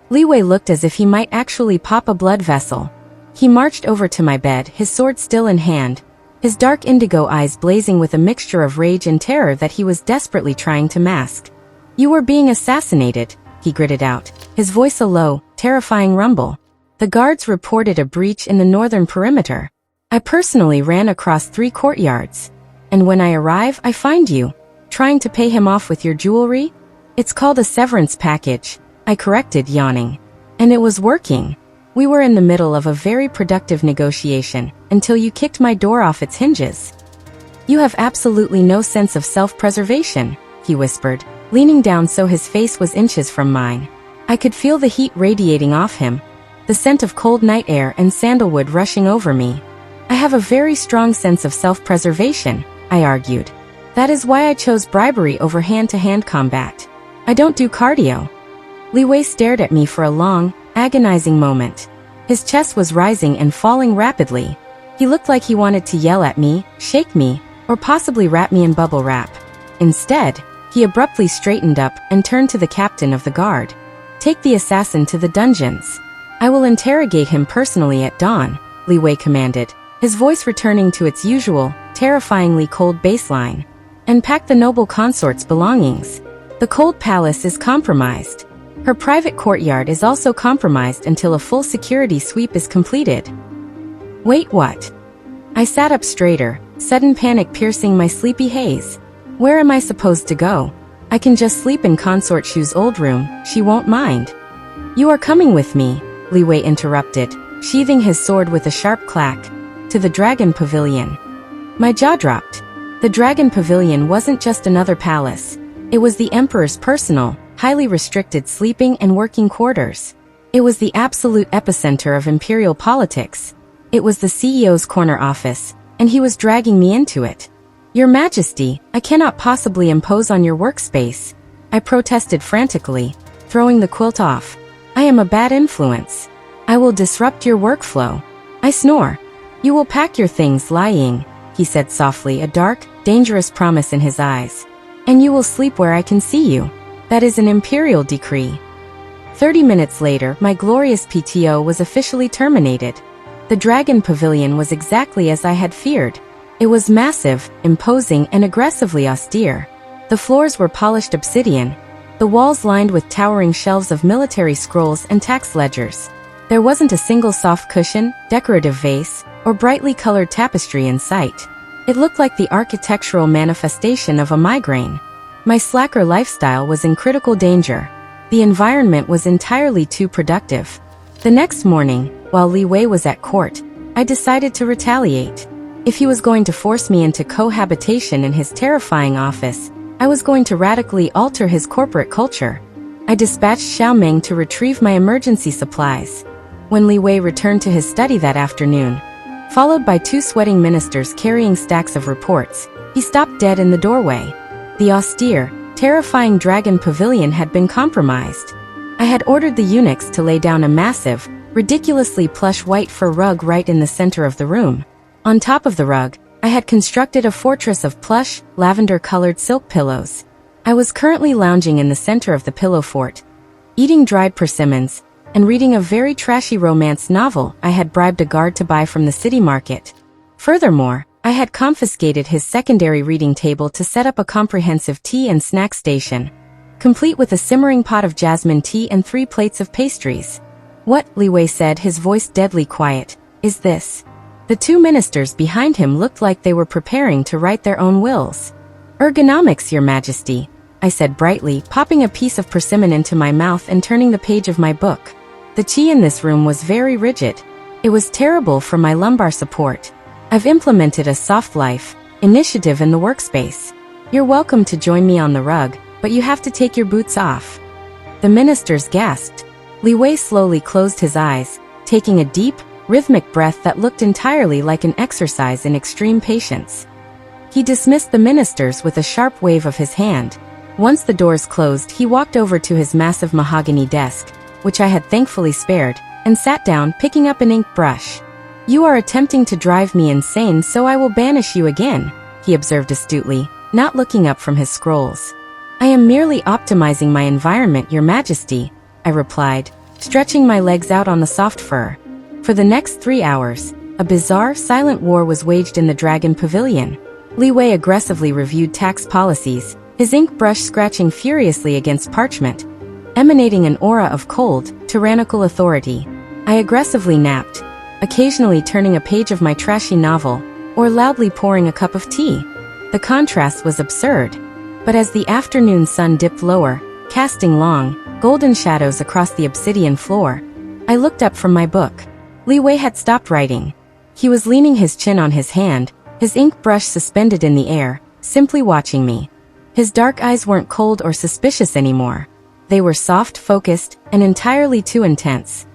Li Wei looked as if he might actually pop a blood vessel. He marched over to my bed, his sword still in hand, his dark indigo eyes blazing with a mixture of rage and terror that he was desperately trying to mask. "You were being assassinated," he gritted out, his voice a low, terrifying rumble. "The guards reported a breach in the northern perimeter. I personally ran across 3 courtyards. And when I arrive, I find you, trying to pay him off with your jewelry? It's called a severance package," I corrected, yawning. "And it was working. We were in the middle of a very productive negotiation, until you kicked my door off its hinges." "You have absolutely no sense of self-preservation," he whispered, leaning down so his face was inches from mine. I could feel the heat radiating off him, the scent of cold night air and sandalwood rushing over me. "I have a very strong sense of self-preservation," I argued. "That is why I chose bribery over hand-to-hand combat. I don't do cardio." Li Wei stared at me for a long, agonizing moment. His chest was rising and falling rapidly. He looked like he wanted to yell at me, shake me, or possibly wrap me in bubble wrap. Instead, he abruptly straightened up and turned to the captain of the guard. "Take the assassin to the dungeons. I will interrogate him personally at dawn," Li Wei commanded, his voice returning to its usual, terrifyingly cold baseline. "And pack the noble consort's belongings. The cold palace is compromised. Her private courtyard is also compromised until a full security sweep is completed." "Wait, what?" I sat up straighter, sudden panic piercing my sleepy haze. "Where am I supposed to go? I can just sleep in Consort Shu's old room, she won't mind." "You are coming with me," Li Wei interrupted, sheathing his sword with a sharp clack. "To the Dragon Pavilion." My jaw dropped. The Dragon Pavilion wasn't just another palace. It was the Emperor's personal, highly restricted sleeping and working quarters. It was the absolute epicenter of imperial politics. It was the CEO's corner office, and he was dragging me into it. "Your Majesty, I cannot possibly impose on your workspace," I protested frantically, throwing the quilt off. "I am a bad influence. I will disrupt your workflow." I snore. "You will pack your things lying," he said softly, a dark, dangerous promise in his eyes. "And you will sleep where I can see you. That is an imperial decree." 30 minutes later, my glorious PTO was officially terminated. The Dragon Pavilion was exactly as I had feared. It was massive, imposing, and aggressively austere. The floors were polished obsidian, the walls lined with towering shelves of military scrolls and tax ledgers. There wasn't a single soft cushion, decorative vase, or brightly colored tapestry in sight. It looked like the architectural manifestation of a migraine. My slacker lifestyle was in critical danger. The environment was entirely too productive. The next morning, while Li Wei was at court, I decided to retaliate. If he was going to force me into cohabitation in his terrifying office, I was going to radically alter his corporate culture. I dispatched Xiao Meng to retrieve my emergency supplies. When Li Wei returned to his study that afternoon, followed by 2 sweating ministers carrying stacks of reports, he stopped dead in the doorway. The austere, terrifying Dragon Pavilion had been compromised. I had ordered the eunuchs to lay down a massive, ridiculously plush white fur rug right in the center of the room. On top of the rug, I had constructed a fortress of plush, lavender-colored silk pillows. I was currently lounging in the center of the pillow fort, eating dried persimmons, and reading a very trashy romance novel I had bribed a guard to buy from the city market. Furthermore, I had confiscated his secondary reading table to set up a comprehensive tea and snack station, complete with a simmering pot of jasmine tea and 3 plates of pastries. "What?" Li Wei said, his voice deadly quiet. "Is this?" The 2 ministers behind him looked like they were preparing to write their own wills. "Ergonomics, Your Majesty," I said brightly, popping a piece of persimmon into my mouth and turning the page of my book. The tea in this room was very rigid. It was terrible for my lumbar support. I've implemented a soft life initiative in the workspace. You're welcome to join me on the rug, but you have to take your boots off." The ministers gasped. Li Wei slowly closed his eyes, taking a deep, rhythmic breath that looked entirely like an exercise in extreme patience. He dismissed the ministers with a sharp wave of his hand. Once the doors closed, he walked over to his massive mahogany desk, which I had thankfully spared, and sat down, picking up an ink brush. "You are attempting to drive me insane, so I will banish you again," he observed astutely, not looking up from his scrolls. "I am merely optimizing my environment, Your Majesty," I replied, stretching my legs out on the soft fur. For the next 3 hours, a bizarre, silent war was waged in the Dragon Pavilion. Li Wei aggressively reviewed tax policies, his ink brush scratching furiously against parchment, emanating an aura of cold, tyrannical authority. I aggressively napped, occasionally turning a page of my trashy novel, or loudly pouring a cup of tea. The contrast was absurd. But as the afternoon sun dipped lower, casting long, golden shadows across the obsidian floor, I looked up from my book. Li Wei had stopped writing. He was leaning his chin on his hand, his ink brush suspended in the air, simply watching me. His dark eyes weren't cold or suspicious anymore. They were soft, focused, and entirely too intense.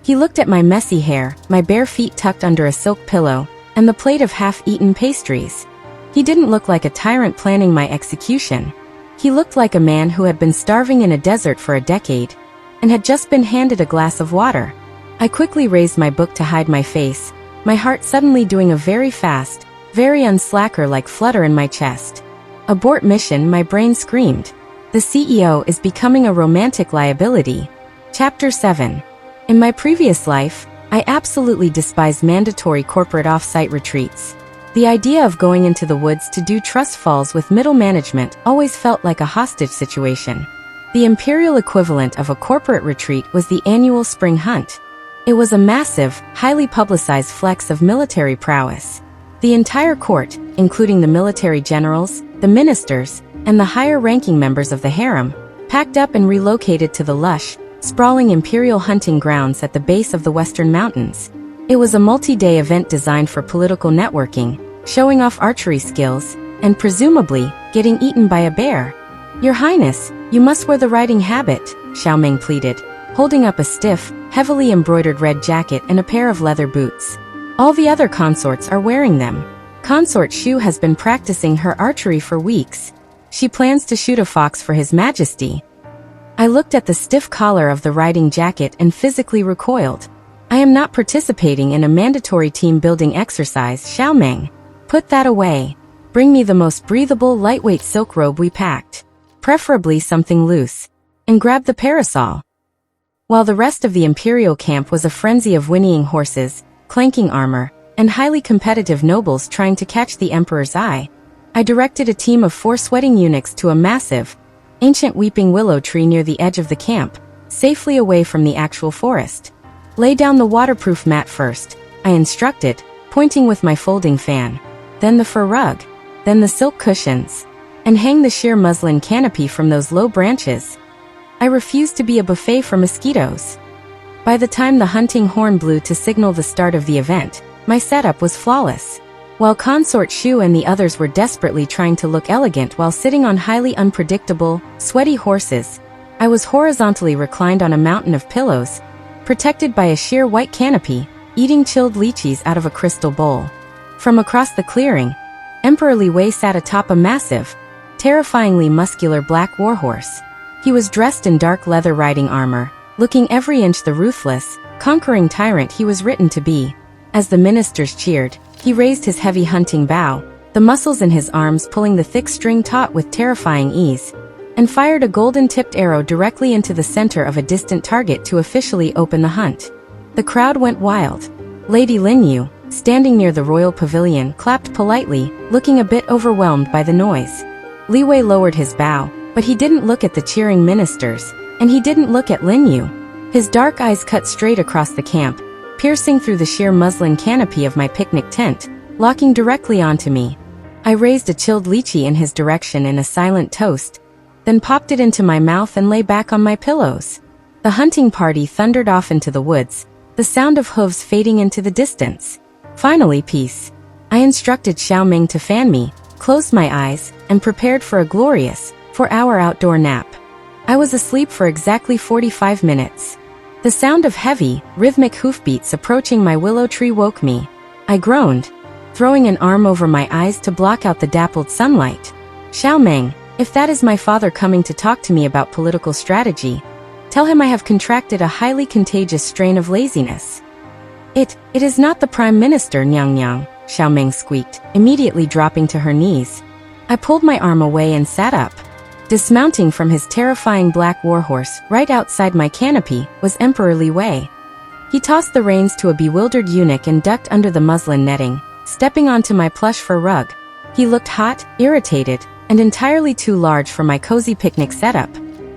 He looked at my messy hair, my bare feet tucked under a silk pillow, and the plate of half-eaten pastries. He didn't look like a tyrant planning my execution. He looked like a man who had been starving in a desert for a decade, and had just been handed a glass of water. I quickly raised my book to hide my face, my heart suddenly doing a very fast, very unslacker-like flutter in my chest. "Abort mission," my brain screamed. "The CEO is becoming a romantic liability." Chapter 7. In my previous life, I absolutely despised mandatory corporate off-site retreats. The idea of going into the woods to do trust falls with middle management always felt like a hostage situation. The imperial equivalent of a corporate retreat was the annual spring hunt. It was a massive, highly publicized flex of military prowess. The entire court, including the military generals, the ministers, and the higher-ranking members of the harem, packed up and relocated to the lush, sprawling imperial hunting grounds at the base of the Western Mountains. It was a multi-day event designed for political networking, showing off archery skills, and presumably, getting eaten by a bear. "Your Highness, you must wear the riding habit," Xiaomeng pleaded, holding up a stiff, heavily embroidered red jacket and a pair of leather boots. "All the other consorts are wearing them. Consort Shu has been practicing her archery for weeks. She plans to shoot a fox for His Majesty." I looked at the stiff collar of the riding jacket and physically recoiled. "I am not participating in a mandatory team-building exercise, Xiaomeng. Put that away. Bring me the most breathable, lightweight silk robe we packed. Preferably something loose. And grab the parasol." While the rest of the imperial camp was a frenzy of whinnying horses, clanking armor, and highly competitive nobles trying to catch the emperor's eye, I directed a team of 4 sweating eunuchs to a massive, ancient weeping willow tree near the edge of the camp, safely away from the actual forest. "Lay down the waterproof mat first," I instructed, pointing with my folding fan. "Then the fur rug. Then the silk cushions. And hang the sheer muslin canopy from those low branches." I refused to be a buffet for mosquitoes. By the time the hunting horn blew to signal the start of the event, my setup was flawless. While Consort Shu and the others were desperately trying to look elegant while sitting on highly unpredictable, sweaty horses, I was horizontally reclined on a mountain of pillows, protected by a sheer white canopy, eating chilled lychees out of a crystal bowl. From across the clearing, Emperor Li Wei sat atop a massive, terrifyingly muscular black warhorse. He was dressed in dark leather riding armor, looking every inch the ruthless, conquering tyrant he was written to be. As the ministers cheered, he raised his heavy hunting bow, the muscles in his arms pulling the thick string taut with terrifying ease, and fired a golden-tipped arrow directly into the center of a distant target to officially open the hunt. The crowd went wild. Lady Linyu, standing near the royal pavilion, clapped politely, looking a bit overwhelmed by the noise. Li Wei lowered his bow, but he didn't look at the cheering ministers, and he didn't look at Linyu. His dark eyes cut straight across the camp, piercing through the sheer muslin canopy of my picnic tent, locking directly onto me. I raised a chilled lychee in his direction in a silent toast, then popped it into my mouth and lay back on my pillows. The hunting party thundered off into the woods, the sound of hooves fading into the distance. Finally, peace. I instructed Xiao Ming to fan me, closed my eyes, and prepared for a glorious, 4-hour outdoor nap. I was asleep for exactly 45 minutes. The sound of heavy, rhythmic hoofbeats approaching my willow tree woke me. I groaned, throwing an arm over my eyes to block out the dappled sunlight. Xiao Ming, if that is my father coming to talk to me about political strategy, tell him I have contracted a highly contagious strain of laziness. It is not the Prime Minister, Nyang Nyang, Xiao Ming squeaked, immediately dropping to her knees. I pulled my arm away and sat up. Dismounting from his terrifying black warhorse right outside my canopy was Emperor Li Wei. He tossed the reins to a bewildered eunuch and ducked under the muslin netting, stepping onto my plush fur rug. He looked hot, irritated, and entirely too large for my cozy picnic setup.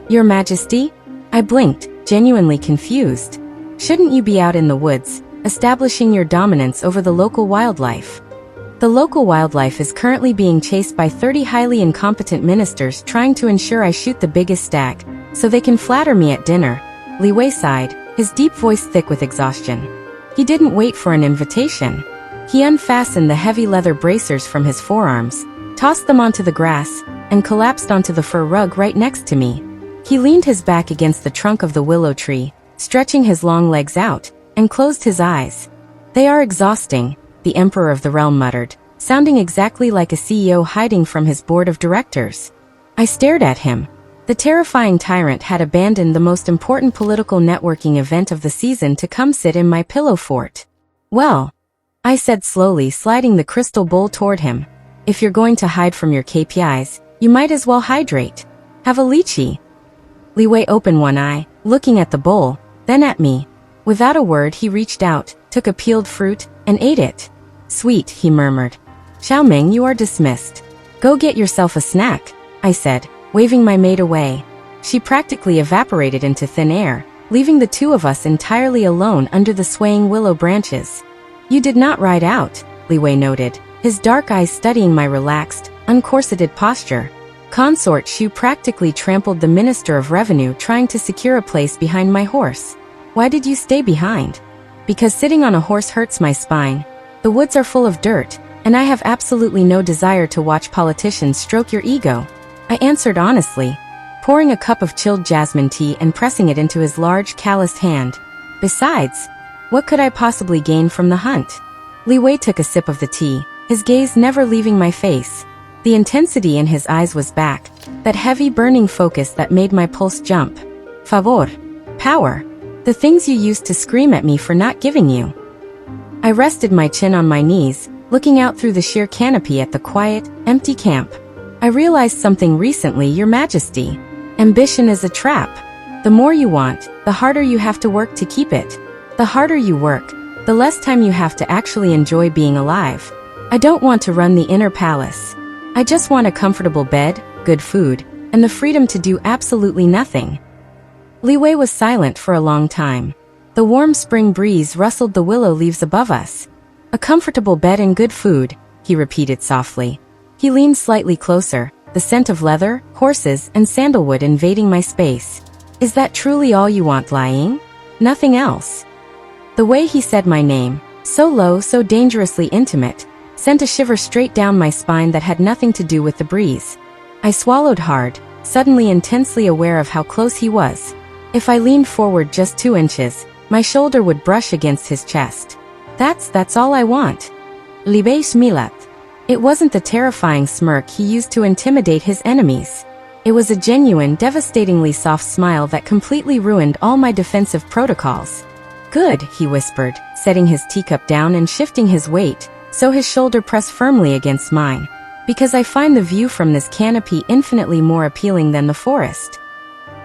Your Majesty? I blinked, genuinely confused. Shouldn't you be out in the woods, establishing your dominance over the local wildlife? The local wildlife is currently being chased by 30 highly incompetent ministers trying to ensure I shoot the biggest stag, so they can flatter me at dinner. Li Wei sighed, his deep voice thick with exhaustion. He didn't wait for an invitation. He unfastened the heavy leather bracers from his forearms, tossed them onto the grass, and collapsed onto the fur rug right next to me. He leaned his back against the trunk of the willow tree, stretching his long legs out, and closed his eyes. They are exhausting, the Emperor of the Realm muttered, sounding exactly like a CEO hiding from his board of directors. I stared at him. The terrifying tyrant had abandoned the most important political networking event of the season to come sit in my pillow fort. Well, I said slowly, sliding the crystal bowl toward him. If you're going to hide from your KPIs, you might as well hydrate. Have a lychee. Li Wei opened one eye, looking at the bowl, then at me. Without a word he reached out, took a peeled fruit, and ate it. Sweet, he murmured. Xiao Ming, you are dismissed. Go get yourself a snack, I said, waving my maid away. She practically evaporated into thin air, leaving the two of us entirely alone under the swaying willow branches. You did not ride out, Li Wei noted, his dark eyes studying my relaxed, uncorseted posture. Consort Shu practically trampled the Minister of Revenue trying to secure a place behind my horse. Why did you stay behind? Because sitting on a horse hurts my spine. The woods are full of dirt, and I have absolutely no desire to watch politicians stroke your ego. I answered honestly, pouring a cup of chilled jasmine tea and pressing it into his large, calloused hand. Besides, what could I possibly gain from the hunt? Li Wei took a sip of the tea, his gaze never leaving my face. The intensity in his eyes was back, that heavy burning focus that made my pulse jump. Favor. Power. The things you used to scream at me for not giving you. I rested my chin on my knees, looking out through the sheer canopy at the quiet, empty camp. I realized something recently, Your Majesty. Ambition is a trap. The more you want, the harder you have to work to keep it. The harder you work, the less time you have to actually enjoy being alive. I don't want to run the inner palace. I just want a comfortable bed, good food, and the freedom to do absolutely nothing. Li Wei was silent for a long time. The warm spring breeze rustled the willow leaves above us. A comfortable bed and good food, he repeated softly. He leaned slightly closer, the scent of leather, horses, and sandalwood invading my space. Is that truly all you want, lying? Nothing else. The way he said my name, so low, so dangerously intimate, sent a shiver straight down my spine that had nothing to do with the breeze. I swallowed hard, suddenly intensely aware of how close he was. If I leaned forward just 2 inches, my shoulder would brush against his chest. That's all I want. Li Wei smilat. It wasn't the terrifying smirk he used to intimidate his enemies. It was a genuine, devastatingly soft smile that completely ruined all my defensive protocols. Good, he whispered, setting his teacup down and shifting his weight, so his shoulder pressed firmly against mine. Because I find the view from this canopy infinitely more appealing than the forest.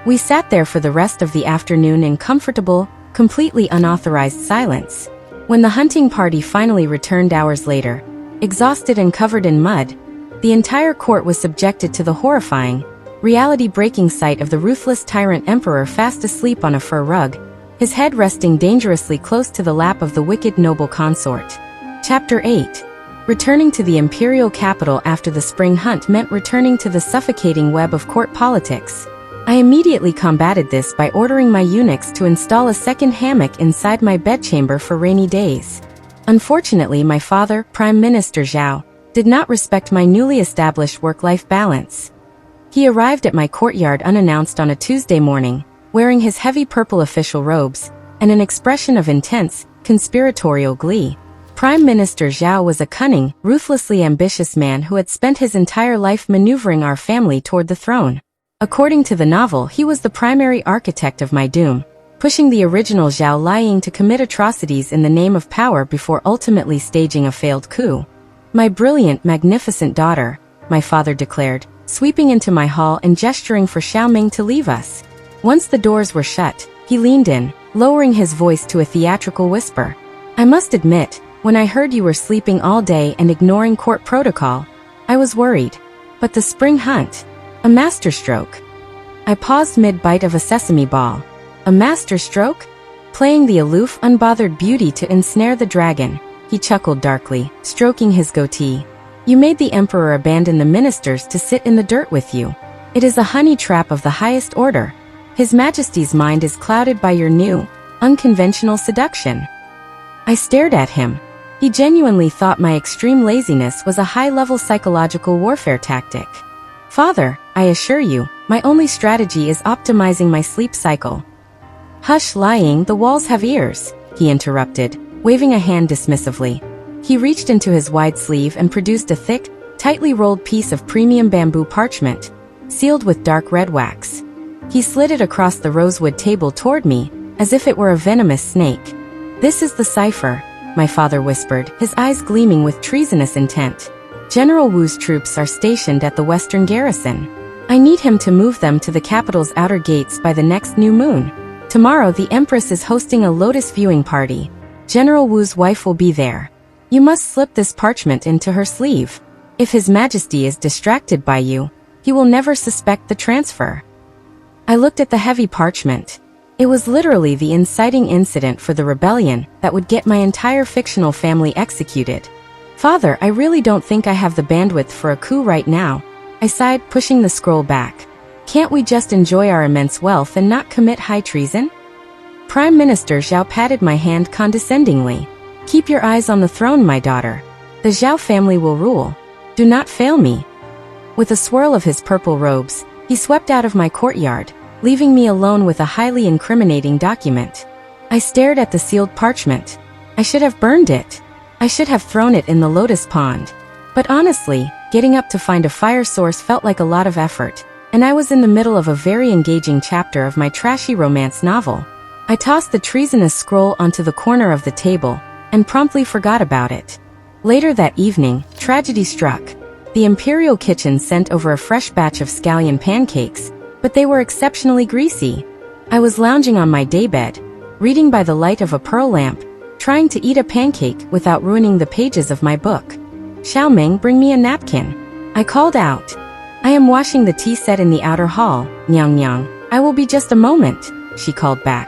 We sat there for the rest of the afternoon in comfortable, completely unauthorized silence. When the hunting party finally returned hours later, exhausted and covered in mud, the entire court was subjected to the horrifying, reality-breaking sight of the ruthless tyrant emperor fast asleep on a fur rug, his head resting dangerously close to the lap of the wicked noble consort. Chapter 8. Returning to the imperial capital after the spring hunt meant returning to the suffocating web of court politics. I immediately combated this by ordering my eunuchs to install a second hammock inside my bedchamber for rainy days. Unfortunately, my father, Prime Minister Zhao, did not respect my newly established work-life balance. He arrived at my courtyard unannounced on a Tuesday morning, wearing his heavy purple official robes, and an expression of intense, conspiratorial glee. Prime Minister Zhao was a cunning, ruthlessly ambitious man who had spent his entire life maneuvering our family toward the throne. According to the novel, he was the primary architect of my doom, pushing the original Zhao Liang to commit atrocities in the name of power before ultimately staging a failed coup. "My brilliant, magnificent daughter," my father declared, sweeping into my hall and gesturing for Xiaoming to leave us. Once the doors were shut, he leaned in, lowering his voice to a theatrical whisper. "I must admit, when I heard you were sleeping all day and ignoring court protocol, I was worried. But the spring hunt, a masterstroke." I paused mid-bite of a sesame ball. A masterstroke? Playing the aloof, unbothered beauty to ensnare the dragon, he chuckled darkly, stroking his goatee. "You made the emperor abandon the ministers to sit in the dirt with you. It is a honey trap of the highest order. His Majesty's mind is clouded by your new, unconventional seduction." I stared at him. He genuinely thought my extreme laziness was a high-level psychological warfare tactic. "Father, I assure you, my only strategy is optimizing my sleep cycle." "Hush, lying, the walls have ears," he interrupted, waving a hand dismissively. He reached into his wide sleeve and produced a thick, tightly rolled piece of premium bamboo parchment, sealed with dark red wax. He slid it across the rosewood table toward me, as if it were a venomous snake. "This is the cipher," my father whispered, his eyes gleaming with treasonous intent. "General Wu's troops are stationed at the western garrison. I need him to move them to the capital's outer gates by the next new moon. Tomorrow the Empress is hosting a lotus viewing party. General Wu's wife will be there. You must slip this parchment into her sleeve. If His Majesty is distracted by you, he will never suspect the transfer." I looked at the heavy parchment. It was literally the inciting incident for the rebellion that would get my entire fictional family executed. "Father, I really don't think I have the bandwidth for a coup right now," I sighed, pushing the scroll back. "Can't we just enjoy our immense wealth and not commit high treason?" Prime Minister Zhao patted my hand condescendingly. "Keep your eyes on the throne, my daughter. The Zhao family will rule. Do not fail me." With a swirl of his purple robes, he swept out of my courtyard, leaving me alone with a highly incriminating document. I stared at the sealed parchment. I should have burned it. I should have thrown it in the lotus pond. But honestly, getting up to find a fire source felt like a lot of effort, and I was in the middle of a very engaging chapter of my trashy romance novel. I tossed the treasonous scroll onto the corner of the table, and promptly forgot about it. Later that evening, tragedy struck. The imperial kitchen sent over a fresh batch of scallion pancakes, but they were exceptionally greasy. I was lounging on my daybed, reading by the light of a pearl lamp, trying to eat a pancake without ruining the pages of my book. "Xiaoming, bring me a napkin," I called out. "I am washing the tea set in the outer hall, Nyang Nyang. I will be just a moment," she called back.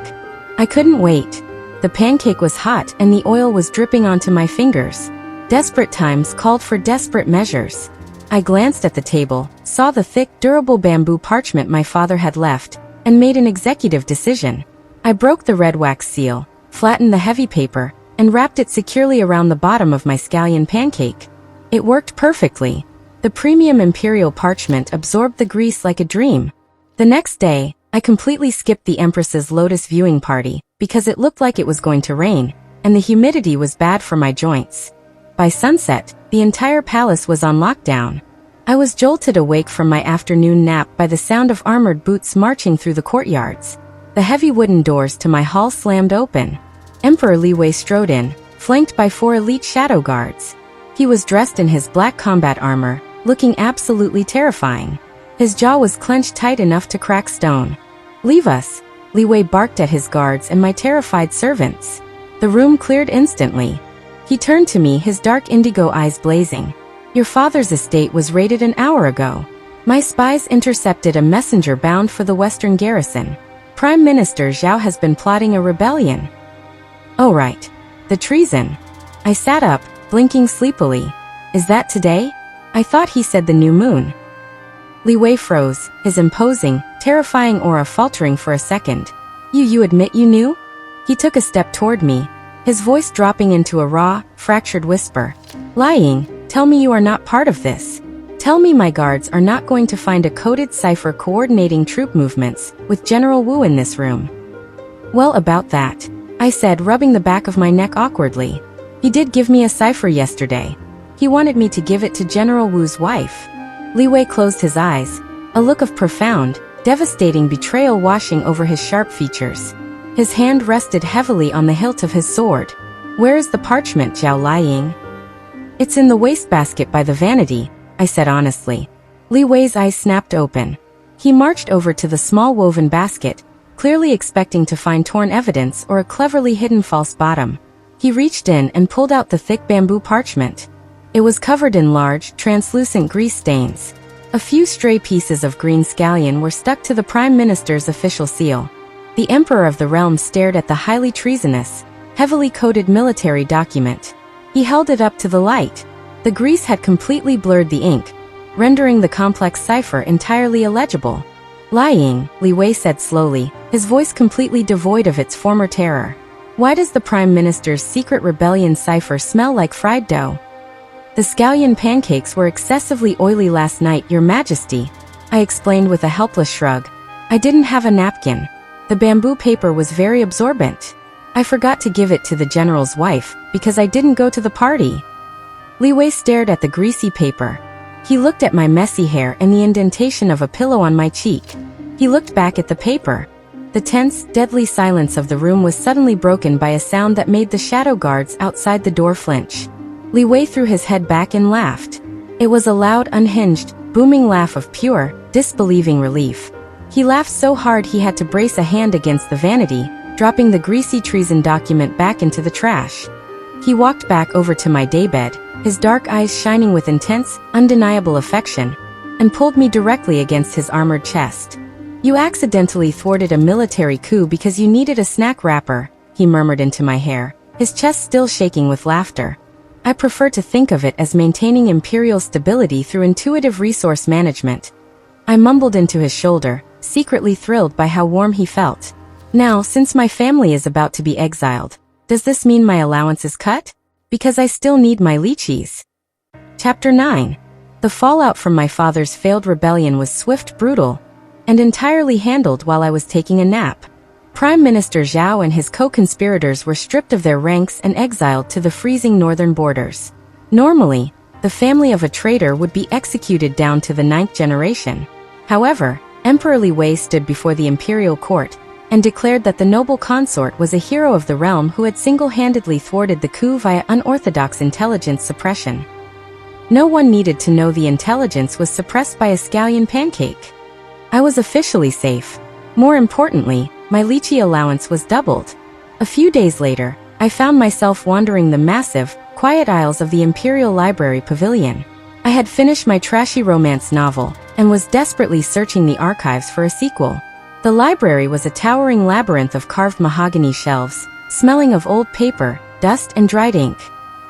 I couldn't wait. The pancake was hot and the oil was dripping onto my fingers. Desperate times called for desperate measures. I glanced at the table, saw the thick, durable bamboo parchment my father had left, and made an executive decision. I broke the red wax seal, flattened the heavy paper, and wrapped it securely around the bottom of my scallion pancake. It worked perfectly. The premium imperial parchment absorbed the grease like a dream. The next day, I completely skipped the Empress's lotus viewing party, because it looked like it was going to rain, and the humidity was bad for my joints. By sunset, the entire palace was on lockdown. I was jolted awake from my afternoon nap by the sound of armored boots marching through the courtyards. The heavy wooden doors to my hall slammed open. Emperor Li Wei strode in, flanked by 4 elite shadow guards. He was dressed in his black combat armor, looking absolutely terrifying. His jaw was clenched tight enough to crack stone. "Leave us," Li Wei barked at his guards and my terrified servants. The room cleared instantly. He turned to me, his dark indigo eyes blazing. "Your father's estate was raided an hour ago. My spies intercepted a messenger bound for the western garrison. Prime Minister Zhao has been plotting a rebellion." "Oh right. The treason." I sat up, blinking sleepily. "Is that today? I thought he said the new moon." Li Wei froze, his imposing, terrifying aura faltering for a second. You admit you knew?" He took a step toward me, his voice dropping into a raw, fractured whisper. Lying, tell me you are not part of this. Tell me my guards are not going to find a coded cipher coordinating troop movements with General Wu in this room. Well, about that, I said, rubbing the back of my neck awkwardly. He did give me a cipher yesterday. He wanted me to give it to General Wu's wife. Li Wei closed his eyes, a look of profound, devastating betrayal washing over his sharp features. His hand rested heavily on the hilt of his sword. Where is the parchment, Zhao Liying? It's in the wastebasket by the vanity, I said honestly. Li Wei's eyes snapped open. He marched over to the small woven basket, clearly expecting to find torn evidence or a cleverly hidden false bottom. He reached in and pulled out the thick bamboo parchment. It was covered in large, translucent grease stains. A few stray pieces of green scallion were stuck to the Prime Minister's official seal. The Emperor of the realm stared at the highly treasonous, heavily coded military document. He held it up to the light. The grease had completely blurred the ink, rendering the complex cipher entirely illegible. Lying, Li Wei said slowly, his voice completely devoid of its former terror. Why does the Prime Minister's secret rebellion cipher smell like fried dough? The scallion pancakes were excessively oily last night, Your Majesty, I explained with a helpless shrug. I didn't have a napkin. The bamboo paper was very absorbent. I forgot to give it to the general's wife, because I didn't go to the party. Li Wei stared at the greasy paper. He looked at my messy hair and the indentation of a pillow on my cheek. He looked back at the paper. The tense, deadly silence of the room was suddenly broken by a sound that made the shadow guards outside the door flinch. Li Wei threw his head back and laughed. It was a loud, unhinged, booming laugh of pure, disbelieving relief. He laughed so hard he had to brace a hand against the vanity, dropping the greasy treason document back into the trash. He walked back over to my daybed, his dark eyes shining with intense, undeniable affection, and pulled me directly against his armored chest. You accidentally thwarted a military coup because you needed a snack wrapper, he murmured into my hair, his chest still shaking with laughter. I prefer to think of it as maintaining imperial stability through intuitive resource management. I mumbled into his shoulder, secretly thrilled by how warm he felt. Now, since my family is about to be exiled, does this mean my allowance is cut? Because I still need my lychees. Chapter 9. The fallout from my father's failed rebellion was swift, brutal, and entirely handled while I was taking a nap. Prime Minister Zhao and his co-conspirators were stripped of their ranks and exiled to the freezing northern borders. Normally, the family of a traitor would be executed down to the 9th generation. However, Emperor Li Wei stood before the imperial court and declared that the noble consort was a hero of the realm who had single-handedly thwarted the coup via unorthodox intelligence suppression. No one needed to know the intelligence was suppressed by a scallion pancake. I was officially safe. More importantly, my lychee allowance was doubled. A few days later, I found myself wandering the massive, quiet aisles of the Imperial Library Pavilion. I had finished my trashy romance novel and was desperately searching the archives for a sequel. The library was a towering labyrinth of carved mahogany shelves, smelling of old paper, dust, and dried ink.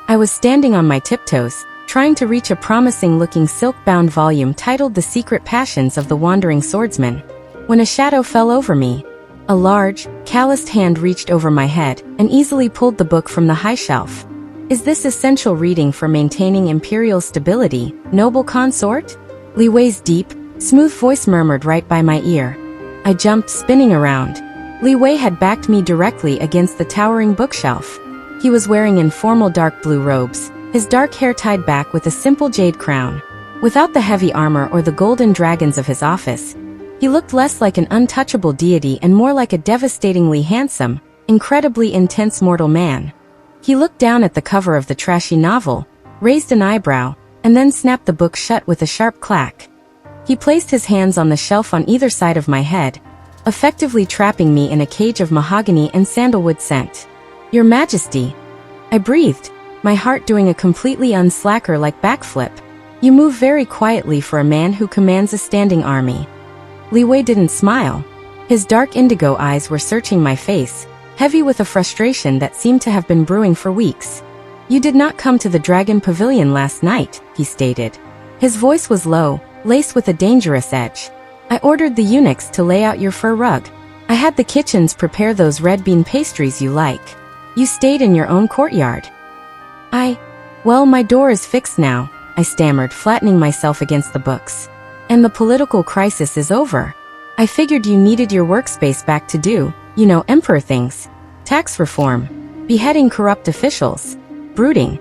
I was standing on my tiptoes, trying to reach a promising-looking silk-bound volume titled The Secret Passions of the Wandering Swordsman, when a shadow fell over me. A large, calloused hand reached over my head and easily pulled the book from the high shelf. Is this essential reading for maintaining imperial stability, noble consort? Li Wei's deep, smooth voice murmured right by my ear. I jumped, spinning around. Li Wei had backed me directly against the towering bookshelf. He was wearing informal dark blue robes, his dark hair tied back with a simple jade crown. Without the heavy armor or the golden dragons of his office, he looked less like an untouchable deity and more like a devastatingly handsome, incredibly intense mortal man. He looked down at the cover of the trashy novel, raised an eyebrow, and then snapped the book shut with a sharp clack. He placed his hands on the shelf on either side of my head, effectively trapping me in a cage of mahogany and sandalwood scent. Your Majesty, I breathed, my heart doing a completely unslacker-like backflip. You move very quietly for a man who commands a standing army. Li Wei didn't smile. His dark indigo eyes were searching my face, heavy with a frustration that seemed to have been brewing for weeks. You did not come to the Dragon Pavilion last night, he stated. His voice was low, laced with a dangerous edge. I ordered the eunuchs to lay out your fur rug. I had the kitchens prepare those red bean pastries you like. You stayed in your own courtyard. Well, my door is fixed now, I stammered, flattening myself against the books. And the political crisis is over. I figured you needed your workspace back to do, emperor things. Tax reform. Beheading corrupt officials. Brooding.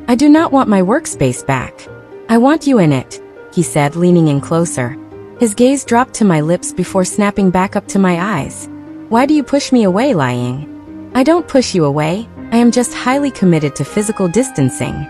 I do not want my workspace back. I want you in it, he said, leaning in closer. His gaze dropped to my lips before snapping back up to my eyes. Why do you push me away, lying? I don't push you away. I am just highly committed to physical distancing.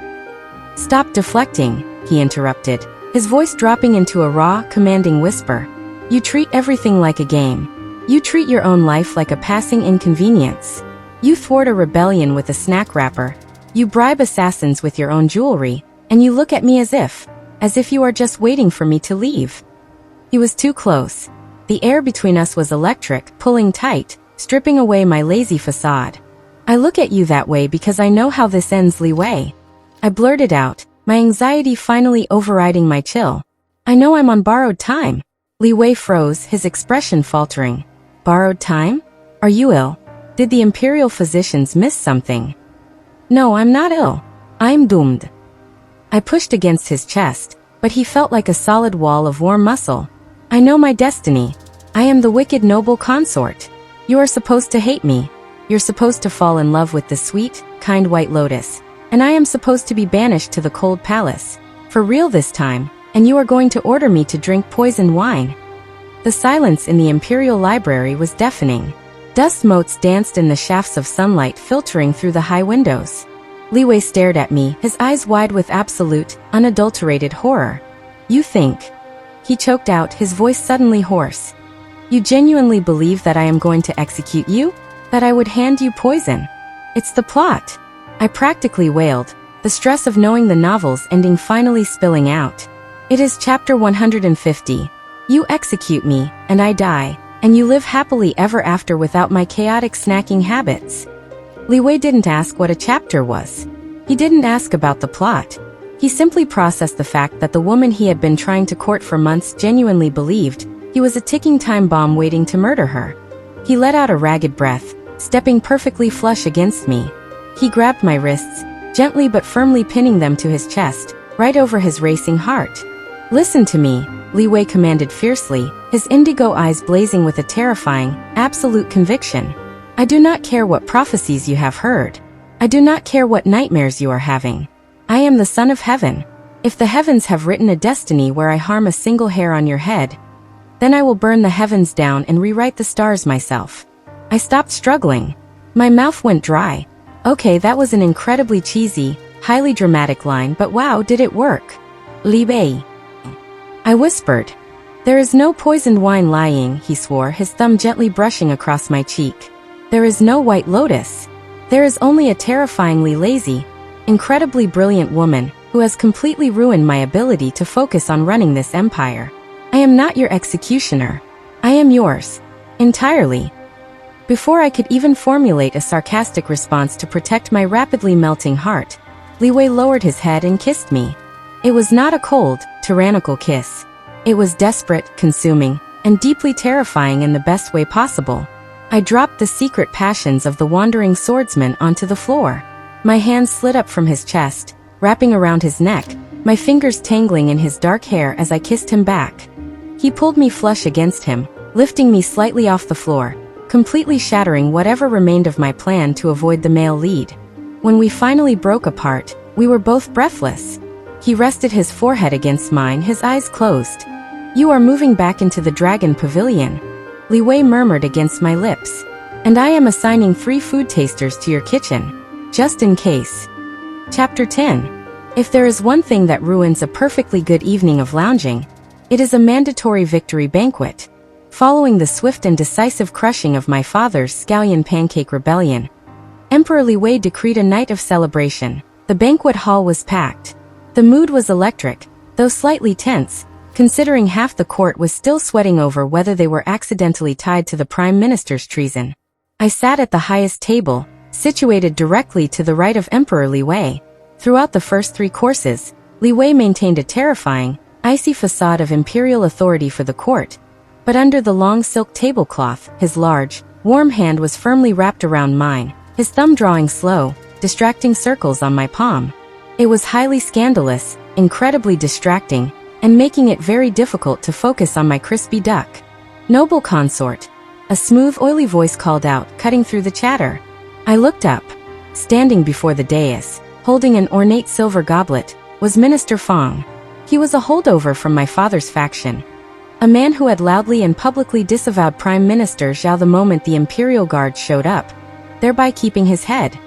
Stop deflecting, he interrupted, his voice dropping into a raw, commanding whisper. You treat everything like a game. You treat your own life like a passing inconvenience. You thwart a rebellion with a snack wrapper. You bribe assassins with your own jewelry, and you look at me as if you are just waiting for me to leave. He was too close. The air between us was electric, pulling tight, stripping away my lazy facade. I look at you that way because I know how this ends, Li Wei. I blurted out, my anxiety finally overriding my chill. I know I'm on borrowed time. Li Wei froze, his expression faltering. Borrowed time? Are you ill? Did the imperial physicians miss something? No, I'm not ill. I'm doomed. I pushed against his chest, but he felt like a solid wall of warm muscle. I know my destiny. I am the wicked noble consort. You are supposed to hate me. You're supposed to fall in love with the sweet, kind white lotus, and I am supposed to be banished to the cold palace. For real this time, and you are going to order me to drink poisoned wine. The silence in the imperial library was deafening. Dust motes danced in the shafts of sunlight filtering through the high windows. Li Wei stared at me, his eyes wide with absolute, unadulterated horror. You think? He choked out, his voice suddenly hoarse. You genuinely believe that I am going to execute you? That I would hand you poison? It's the plot. I practically wailed, the stress of knowing the novel's ending finally spilling out. It is chapter 150. You execute me, and I die, and you live happily ever after without my chaotic snacking habits. Li Wei didn't ask what a chapter was. He didn't ask about the plot. He simply processed the fact that the woman he had been trying to court for months genuinely believed he was a ticking time bomb waiting to murder her. He let out a ragged breath, stepping perfectly flush against me. He grabbed my wrists, gently but firmly pinning them to his chest, right over his racing heart. Listen to me, Li Wei commanded fiercely, his indigo eyes blazing with a terrifying, absolute conviction. I do not care what prophecies you have heard. I do not care what nightmares you are having. I am the Son of Heaven. If the heavens have written a destiny where I harm a single hair on your head, then I will burn the heavens down and rewrite the stars myself. I stopped struggling. My mouth went dry. Okay, that was an incredibly cheesy, highly dramatic line, but wow, did it work. Li Wei. I whispered. There is no poisoned wine, lying, he swore, his thumb gently brushing across my cheek. There is no white lotus. There is only a terrifyingly lazy, incredibly brilliant woman who has completely ruined my ability to focus on running this empire. I am not your executioner. I am yours. Entirely. Before I could even formulate a sarcastic response to protect my rapidly melting heart, Li Wei lowered his head and kissed me. It was not a cold, tyrannical kiss. It was desperate, consuming, and deeply terrifying in the best way possible. I dropped the secret passions of the wandering swordsman onto the floor. My hands slid up from his chest, wrapping around his neck, my fingers tangling in his dark hair as I kissed him back. He pulled me flush against him, lifting me slightly off the floor, completely shattering whatever remained of my plan to avoid the male lead. When we finally broke apart, we were both breathless. He rested his forehead against mine, his eyes closed. You are moving back into the Dragon Pavilion, Li Wei murmured against my lips. And I am assigning 3 food tasters to your kitchen, just in case. Chapter 10. If there is one thing that ruins a perfectly good evening of lounging, it is a mandatory victory banquet. Following the swift and decisive crushing of my father's scallion pancake rebellion, Emperor Li Wei decreed a night of celebration. The banquet hall was packed. The mood was electric, though slightly tense, considering half the court was still sweating over whether they were accidentally tied to the Prime Minister's treason. I sat at the highest table, situated directly to the right of Emperor Li Wei. Throughout the first 3 courses, Li Wei maintained a terrifying, icy facade of imperial authority for the court. But under the long silk tablecloth, his large, warm hand was firmly wrapped around mine, his thumb drawing slow, distracting circles on my palm. It was highly scandalous, incredibly distracting, and making it very difficult to focus on my crispy duck. "Noble consort," a smooth, oily voice called out, cutting through the chatter. I looked up. Standing before the dais, holding an ornate silver goblet, was Minister Fong. He was a holdover from my father's faction. A man who had loudly and publicly disavowed Prime Minister Zhao the moment the Imperial Guard showed up, thereby keeping his head.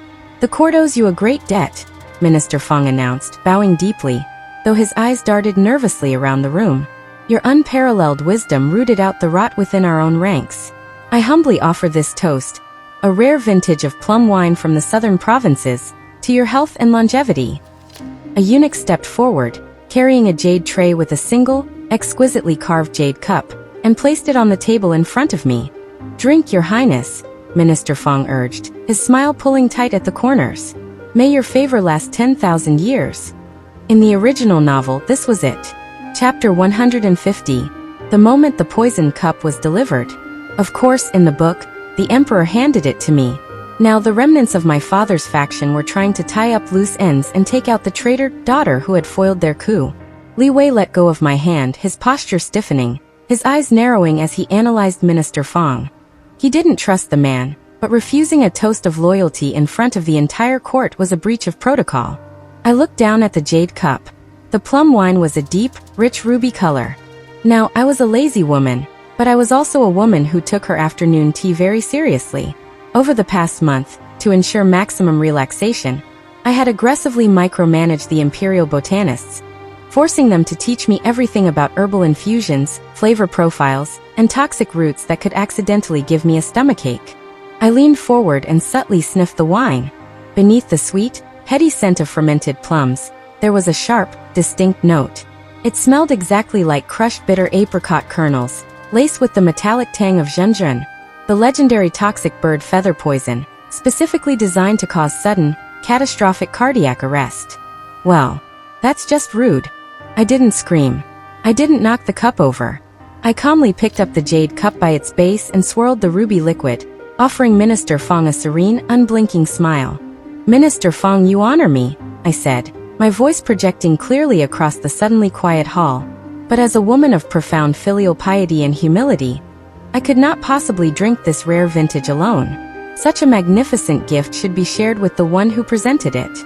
"The court owes you a great debt," Minister Fong announced, bowing deeply, though his eyes darted nervously around the room. "Your unparalleled wisdom rooted out the rot within our own ranks. I humbly offer this toast, a rare vintage of plum wine from the southern provinces, to your health and longevity." A eunuch stepped forward, carrying a jade tray with a single, exquisitely carved jade cup, and placed it on the table in front of me. "Drink, Your Highness," Minister Fong urged, his smile pulling tight at the corners. "May your favor last 10,000 years. In the original novel, this was it. Chapter 150. The moment the poison cup was delivered. Of course, in the book, the Emperor handed it to me. Now the remnants of my father's faction were trying to tie up loose ends and take out the traitor daughter who had foiled their coup. Li Wei let go of my hand, his posture stiffening, his eyes narrowing as he analyzed Minister Fong. He didn't trust the man, but refusing a toast of loyalty in front of the entire court was a breach of protocol. I looked down at the jade cup. The plum wine was a deep, rich ruby color. Now, I was a lazy woman, but I was also a woman who took her afternoon tea very seriously. Over the past month, to ensure maximum relaxation, I had aggressively micromanaged the Imperial botanists, forcing them to teach me everything about herbal infusions, flavor profiles, and toxic roots that could accidentally give me a stomachache. I leaned forward and subtly sniffed the wine. Beneath the sweet, heady scent of fermented plums, there was a sharp, distinct note. It smelled exactly like crushed bitter apricot kernels, laced with the metallic tang of zhenzhen, the legendary toxic bird feather poison, specifically designed to cause sudden, catastrophic cardiac arrest. Well, that's just rude. I didn't scream. I didn't knock the cup over. I calmly picked up the jade cup by its base and swirled the ruby liquid, offering Minister Fong a serene, unblinking smile. "Minister Fong, you honor me," I said, my voice projecting clearly across the suddenly quiet hall. But as a woman of profound filial piety and humility, I could not possibly drink this rare vintage alone. Such a magnificent gift should be shared with the one who presented it.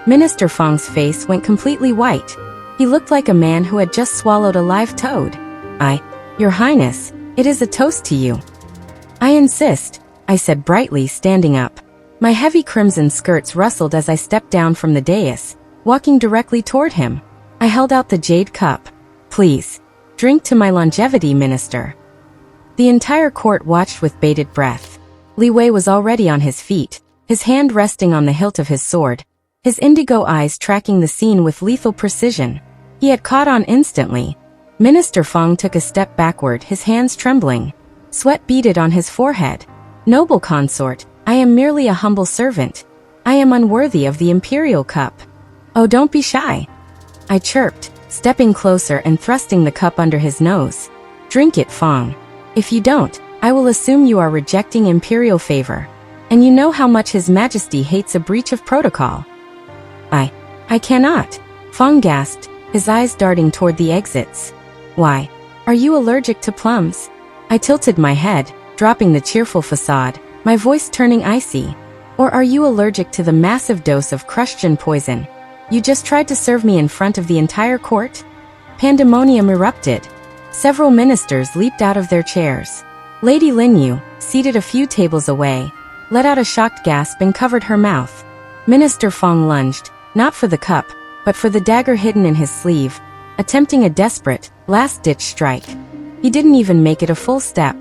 Minister Fong's face went completely white. He looked like a man who had just swallowed a live toad. "Your Highness, it is a toast to you." "I insist," I said brightly, standing up. My heavy crimson skirts rustled as I stepped down from the dais, walking directly toward him. I held out the jade cup. "Please, drink to my longevity, Minister." The entire court watched with bated breath. Li Wei was already on his feet, his hand resting on the hilt of his sword, his indigo eyes tracking the scene with lethal precision. He had caught on instantly. Minister Fong took a step backward, his hands trembling. Sweat beaded on his forehead. "Noble consort, I am merely a humble servant. I am unworthy of the imperial cup." "Oh, don't be shy," I chirped, stepping closer and thrusting the cup under his nose. "Drink it, Fong. If you don't, I will assume you are rejecting imperial favor. And you know how much His Majesty hates a breach of protocol." I cannot," Fong gasped, his eyes darting toward the exits. "Why? Are you allergic to plums?" I tilted my head, dropping the cheerful facade, my voice turning icy. "Or are you allergic to the massive dose of crushed gin poison you just tried to serve me in front of the entire court?" Pandemonium erupted. Several ministers leaped out of their chairs. Lady Linyu, seated a few tables away, let out a shocked gasp and covered her mouth. Minister Fong lunged, not for the cup, but for the dagger hidden in his sleeve, attempting a desperate, last-ditch strike. He didn't even make it a full step.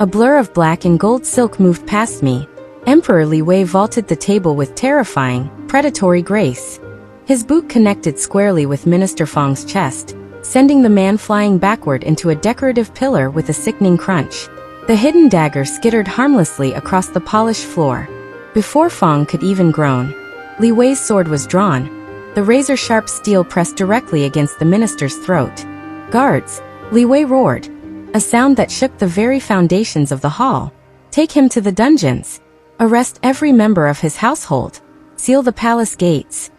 A blur of black and gold silk moved past me. Emperor Li Wei vaulted the table with terrifying, predatory grace. His boot connected squarely with Minister Fong's chest, sending the man flying backward into a decorative pillar with a sickening crunch. The hidden dagger skittered harmlessly across the polished floor. Before Fong could even groan, Li Wei's sword was drawn, the razor-sharp steel pressed directly against the minister's throat. "Guards!" Li Wei roared, a sound that shook the very foundations of the hall. "Take him to the dungeons." Arrest every member of his household. Seal the palace gates.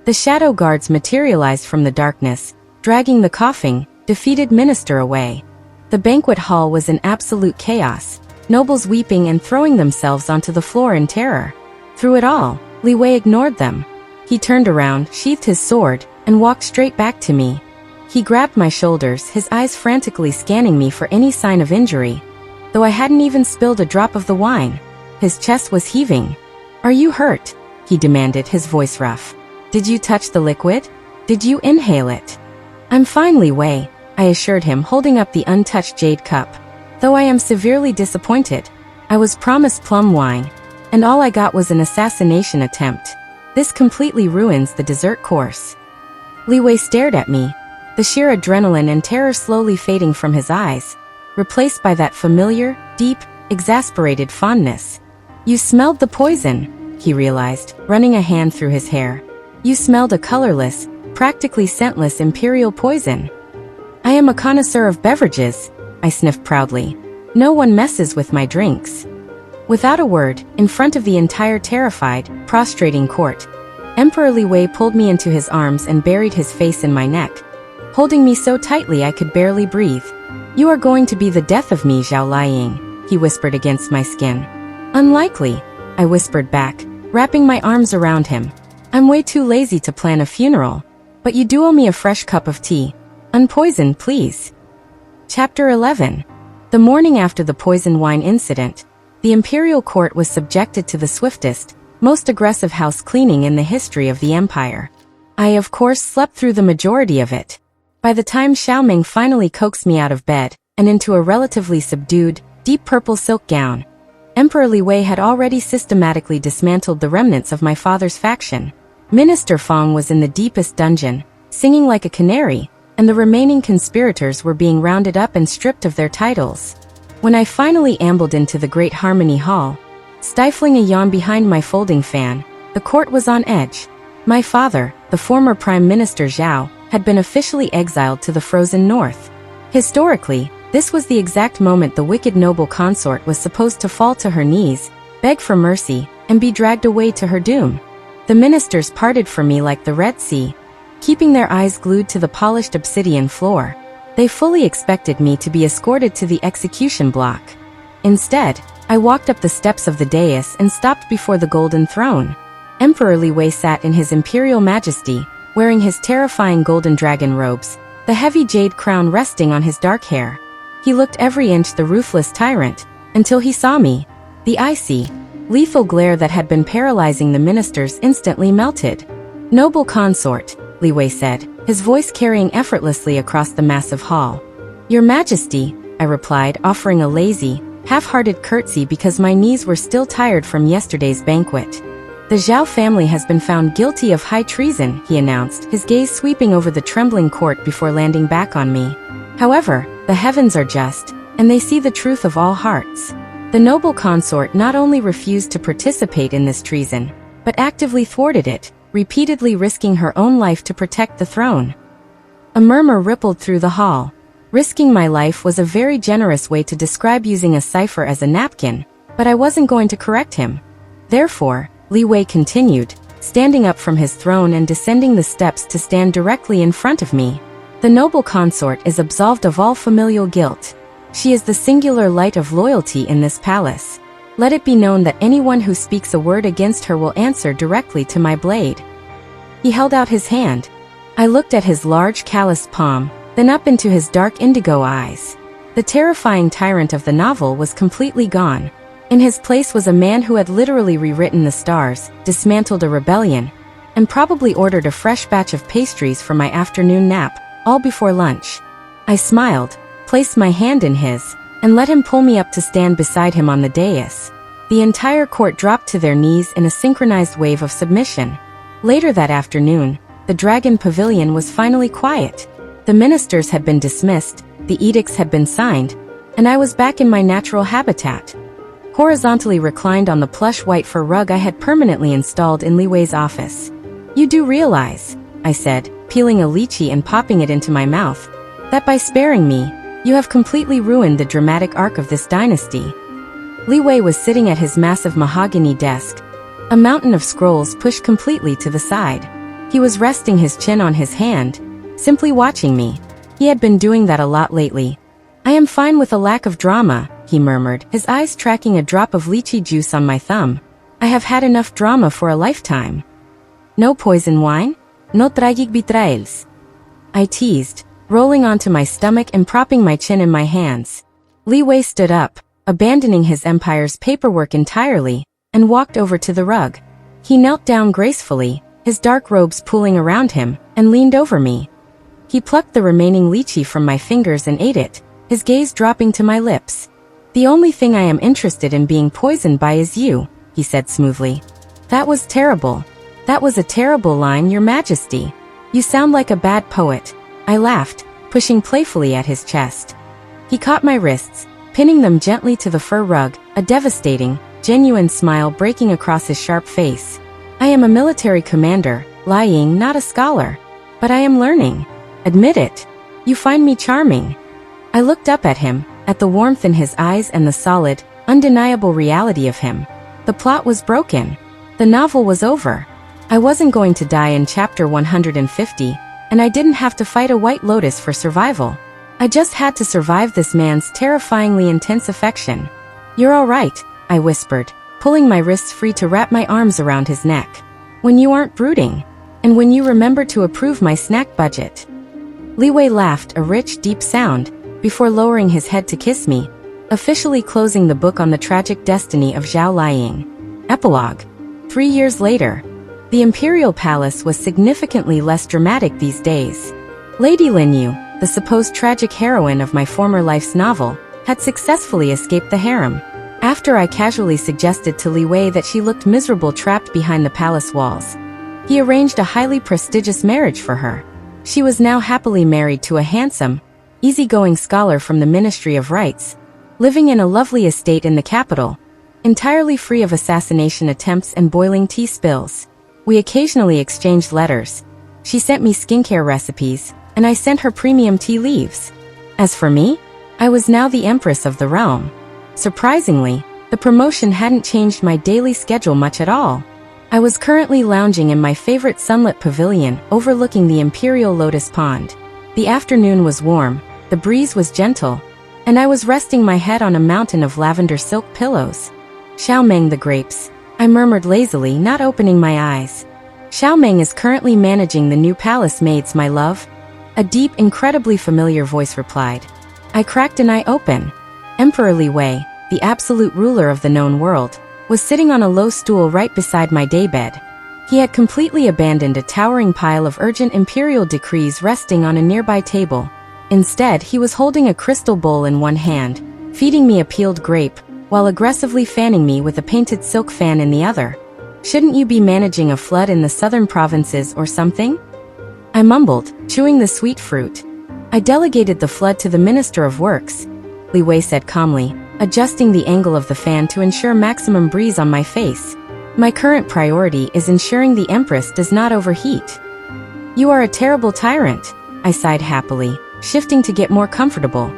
The shadow guards materialized from the darkness, dragging the coughing, defeated minister away. The banquet hall was in absolute chaos, nobles weeping and throwing themselves onto the floor in terror. Through it all, Li Wei ignored them. He turned around, sheathed his sword, and walked straight back to me. He grabbed my shoulders, his eyes frantically scanning me for any sign of injury. Though I hadn't even spilled a drop of the wine, his chest was heaving. "Are you hurt?" he demanded, his voice rough. "Did you touch the liquid? Did you inhale it?" "I'm fine, Li Wei," I assured him, holding up the untouched jade cup. "Though I am severely disappointed. I was promised plum wine, and all I got was an assassination attempt. This completely ruins the dessert course." Li Wei stared at me, the sheer adrenaline and terror slowly fading from his eyes, replaced by that familiar, deep, exasperated fondness. "You smelled the poison," he realized, running a hand through his hair. "You smelled a colorless, practically scentless imperial poison." "I am a connoisseur of beverages," I sniffed proudly. "No one messes with my drinks." Without a word, in front of the entire terrified, prostrating court, Emperor Li Wei pulled me into his arms and buried his face in my neck, holding me so tightly I could barely breathe. "You are going to be the death of me, Zhao Liang," he whispered against my skin. "Unlikely," I whispered back, wrapping my arms around him. "I'm way too lazy to plan a funeral. But you do owe me a fresh cup of tea. Unpoisoned, please." Chapter 11. The morning after the poison wine incident, the imperial court was subjected to the swiftest, most aggressive house cleaning in the history of the empire. I, of course, slept through the majority of it. By the time Xiaoming finally coaxed me out of bed, and into a relatively subdued, deep purple silk gown, Emperor Li Wei had already systematically dismantled the remnants of my father's faction. Minister Fong was in the deepest dungeon, singing like a canary, and the remaining conspirators were being rounded up and stripped of their titles. When I finally ambled into the Great Harmony Hall, stifling a yawn behind my folding fan, the court was on edge. My father, the former Prime Minister Zhao, had been officially exiled to the frozen north. Historically, this was the exact moment the wicked noble consort was supposed to fall to her knees, beg for mercy, and be dragged away to her doom. The ministers parted from me like the Red Sea, keeping their eyes glued to the polished obsidian floor. They fully expected me to be escorted to the execution block. Instead, I walked up the steps of the dais and stopped before the golden throne. Emperor Li Wei sat in his imperial majesty, wearing his terrifying golden dragon robes, the heavy jade crown resting on his dark hair. He looked every inch the ruthless tyrant, until he saw me. The icy, lethal glare that had been paralyzing the ministers instantly melted. "Noble consort," Li Wei said, his voice carrying effortlessly across the massive hall. "Your Majesty," I replied, offering a lazy, half-hearted curtsy because my knees were still tired from yesterday's banquet. "The Zhao family has been found guilty of high treason," he announced, his gaze sweeping over the trembling court before landing back on me. "However, the heavens are just, and they see the truth of all hearts. The noble consort not only refused to participate in this treason, but actively thwarted it, repeatedly risking her own life to protect the throne." A murmur rippled through the hall. Risking my life was a very generous way to describe using a cipher as a napkin, but I wasn't going to correct him. Therefore, Li Wei continued, standing up from his throne and descending the steps to stand directly in front of me. "The noble consort is absolved of all familial guilt. She is the singular light of loyalty in this palace. Let it be known that anyone who speaks a word against her will answer directly to my blade." He held out his hand. I looked at his large calloused palm, then up into his dark indigo eyes. The terrifying tyrant of the novel was completely gone. In his place was a man who had literally rewritten the stars, dismantled a rebellion, and probably ordered a fresh batch of pastries for my afternoon nap, all before lunch. I smiled, placed my hand in his, and let him pull me up to stand beside him on the dais. The entire court dropped to their knees in a synchronized wave of submission. Later that afternoon, the Dragon Pavilion was finally quiet. The ministers had been dismissed, the edicts had been signed, and I was back in my natural habitat. Horizontally reclined on the plush white fur rug I had permanently installed in Li Wei's office. "You do realize," I said, peeling a lychee and popping it into my mouth, "that by sparing me, you have completely ruined the dramatic arc of this dynasty." Li Wei was sitting at his massive mahogany desk, a mountain of scrolls pushed completely to the side. He was resting his chin on his hand, simply watching me. He had been doing that a lot lately. I am fine with a lack of drama, he murmured, his eyes tracking a drop of lychee juice on my thumb. I have had enough drama for a lifetime. No poison wine? No tragic betrayals. I teased, rolling onto my stomach and propping my chin in my hands. Li Wei stood up, abandoning his empire's paperwork entirely, and walked over to the rug. He knelt down gracefully, his dark robes pooling around him, and leaned over me. He plucked the remaining lychee from my fingers and ate it, his gaze dropping to my lips. The only thing I am interested in being poisoned by is you, he said smoothly. That was terrible. That was a terrible line, Your Majesty. You sound like a bad poet. I laughed, pushing playfully at his chest. He caught my wrists, pinning them gently to the fur rug, a devastating, genuine smile breaking across his sharp face. I am a military commander, lying, not a scholar. But I am learning. Admit it. You find me charming. I looked up at him, at the warmth in his eyes and the solid, undeniable reality of him. The plot was broken. The novel was over. I wasn't going to die in chapter 150, and I didn't have to fight a white lotus for survival. I just had to survive this man's terrifyingly intense affection. You're all right, I whispered, pulling my wrists free to wrap my arms around his neck. When you aren't brooding, and when you remember to approve my snack budget. Li Wei laughed, a rich, deep sound, before lowering his head to kiss me, officially closing the book on the tragic destiny of Zhao Liying. Epilogue. 3 years later. The Imperial Palace was significantly less dramatic these days. Lady Lin Yu, the supposed tragic heroine of my former life's novel, had successfully escaped the harem. After I casually suggested to Li Wei that she looked miserable trapped behind the palace walls, he arranged a highly prestigious marriage for her. She was now happily married to a handsome, easygoing scholar from the Ministry of Rites, living in a lovely estate in the capital, entirely free of assassination attempts and boiling tea spills. We occasionally exchanged letters. She sent me skincare recipes, and I sent her premium tea leaves. As for me, I was now the empress of the realm. Surprisingly, the promotion hadn't changed my daily schedule much at all. I was currently lounging in my favorite sunlit pavilion overlooking the Imperial Lotus Pond. The afternoon was warm, the breeze was gentle, and I was resting my head on a mountain of lavender silk pillows. Xiaomeng the grapes, I murmured lazily, not opening my eyes. Xiaomeng is currently managing the new palace maids, my love. A deep, incredibly familiar voice replied. I cracked an eye open. Emperor Li Wei, the absolute ruler of the known world, was sitting on a low stool right beside my daybed. He had completely abandoned a towering pile of urgent imperial decrees resting on a nearby table. Instead, he was holding a crystal bowl in one hand, feeding me a peeled grape, while aggressively fanning me with a painted silk fan in the other. Shouldn't you be managing a flood in the southern provinces or something? I mumbled, chewing the sweet fruit. I delegated the flood to the Minister of Works, Li Wei said calmly, adjusting the angle of the fan to ensure maximum breeze on my face. My current priority is ensuring the Empress does not overheat. You are a terrible tyrant, I sighed happily, shifting to get more comfortable.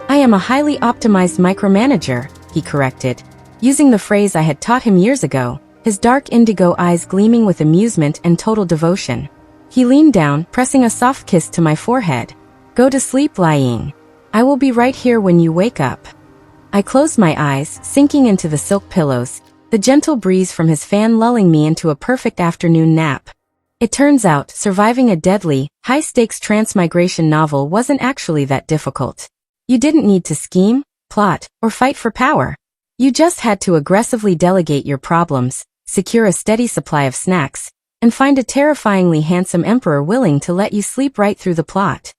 I am a highly optimized micromanager, he corrected, using the phrase I had taught him years ago, his dark indigo eyes gleaming with amusement and total devotion. He leaned down, pressing a soft kiss to my forehead. Go to sleep, Liying. I will be right here when you wake up. I closed my eyes, sinking into the silk pillows, the gentle breeze from his fan lulling me into a perfect afternoon nap. It turns out, surviving a deadly, high-stakes transmigration novel wasn't actually that difficult. You didn't need to scheme, plot, or fight for power. You just had to aggressively delegate your problems, secure a steady supply of snacks, and find a terrifyingly handsome emperor willing to let you sleep right through the plot.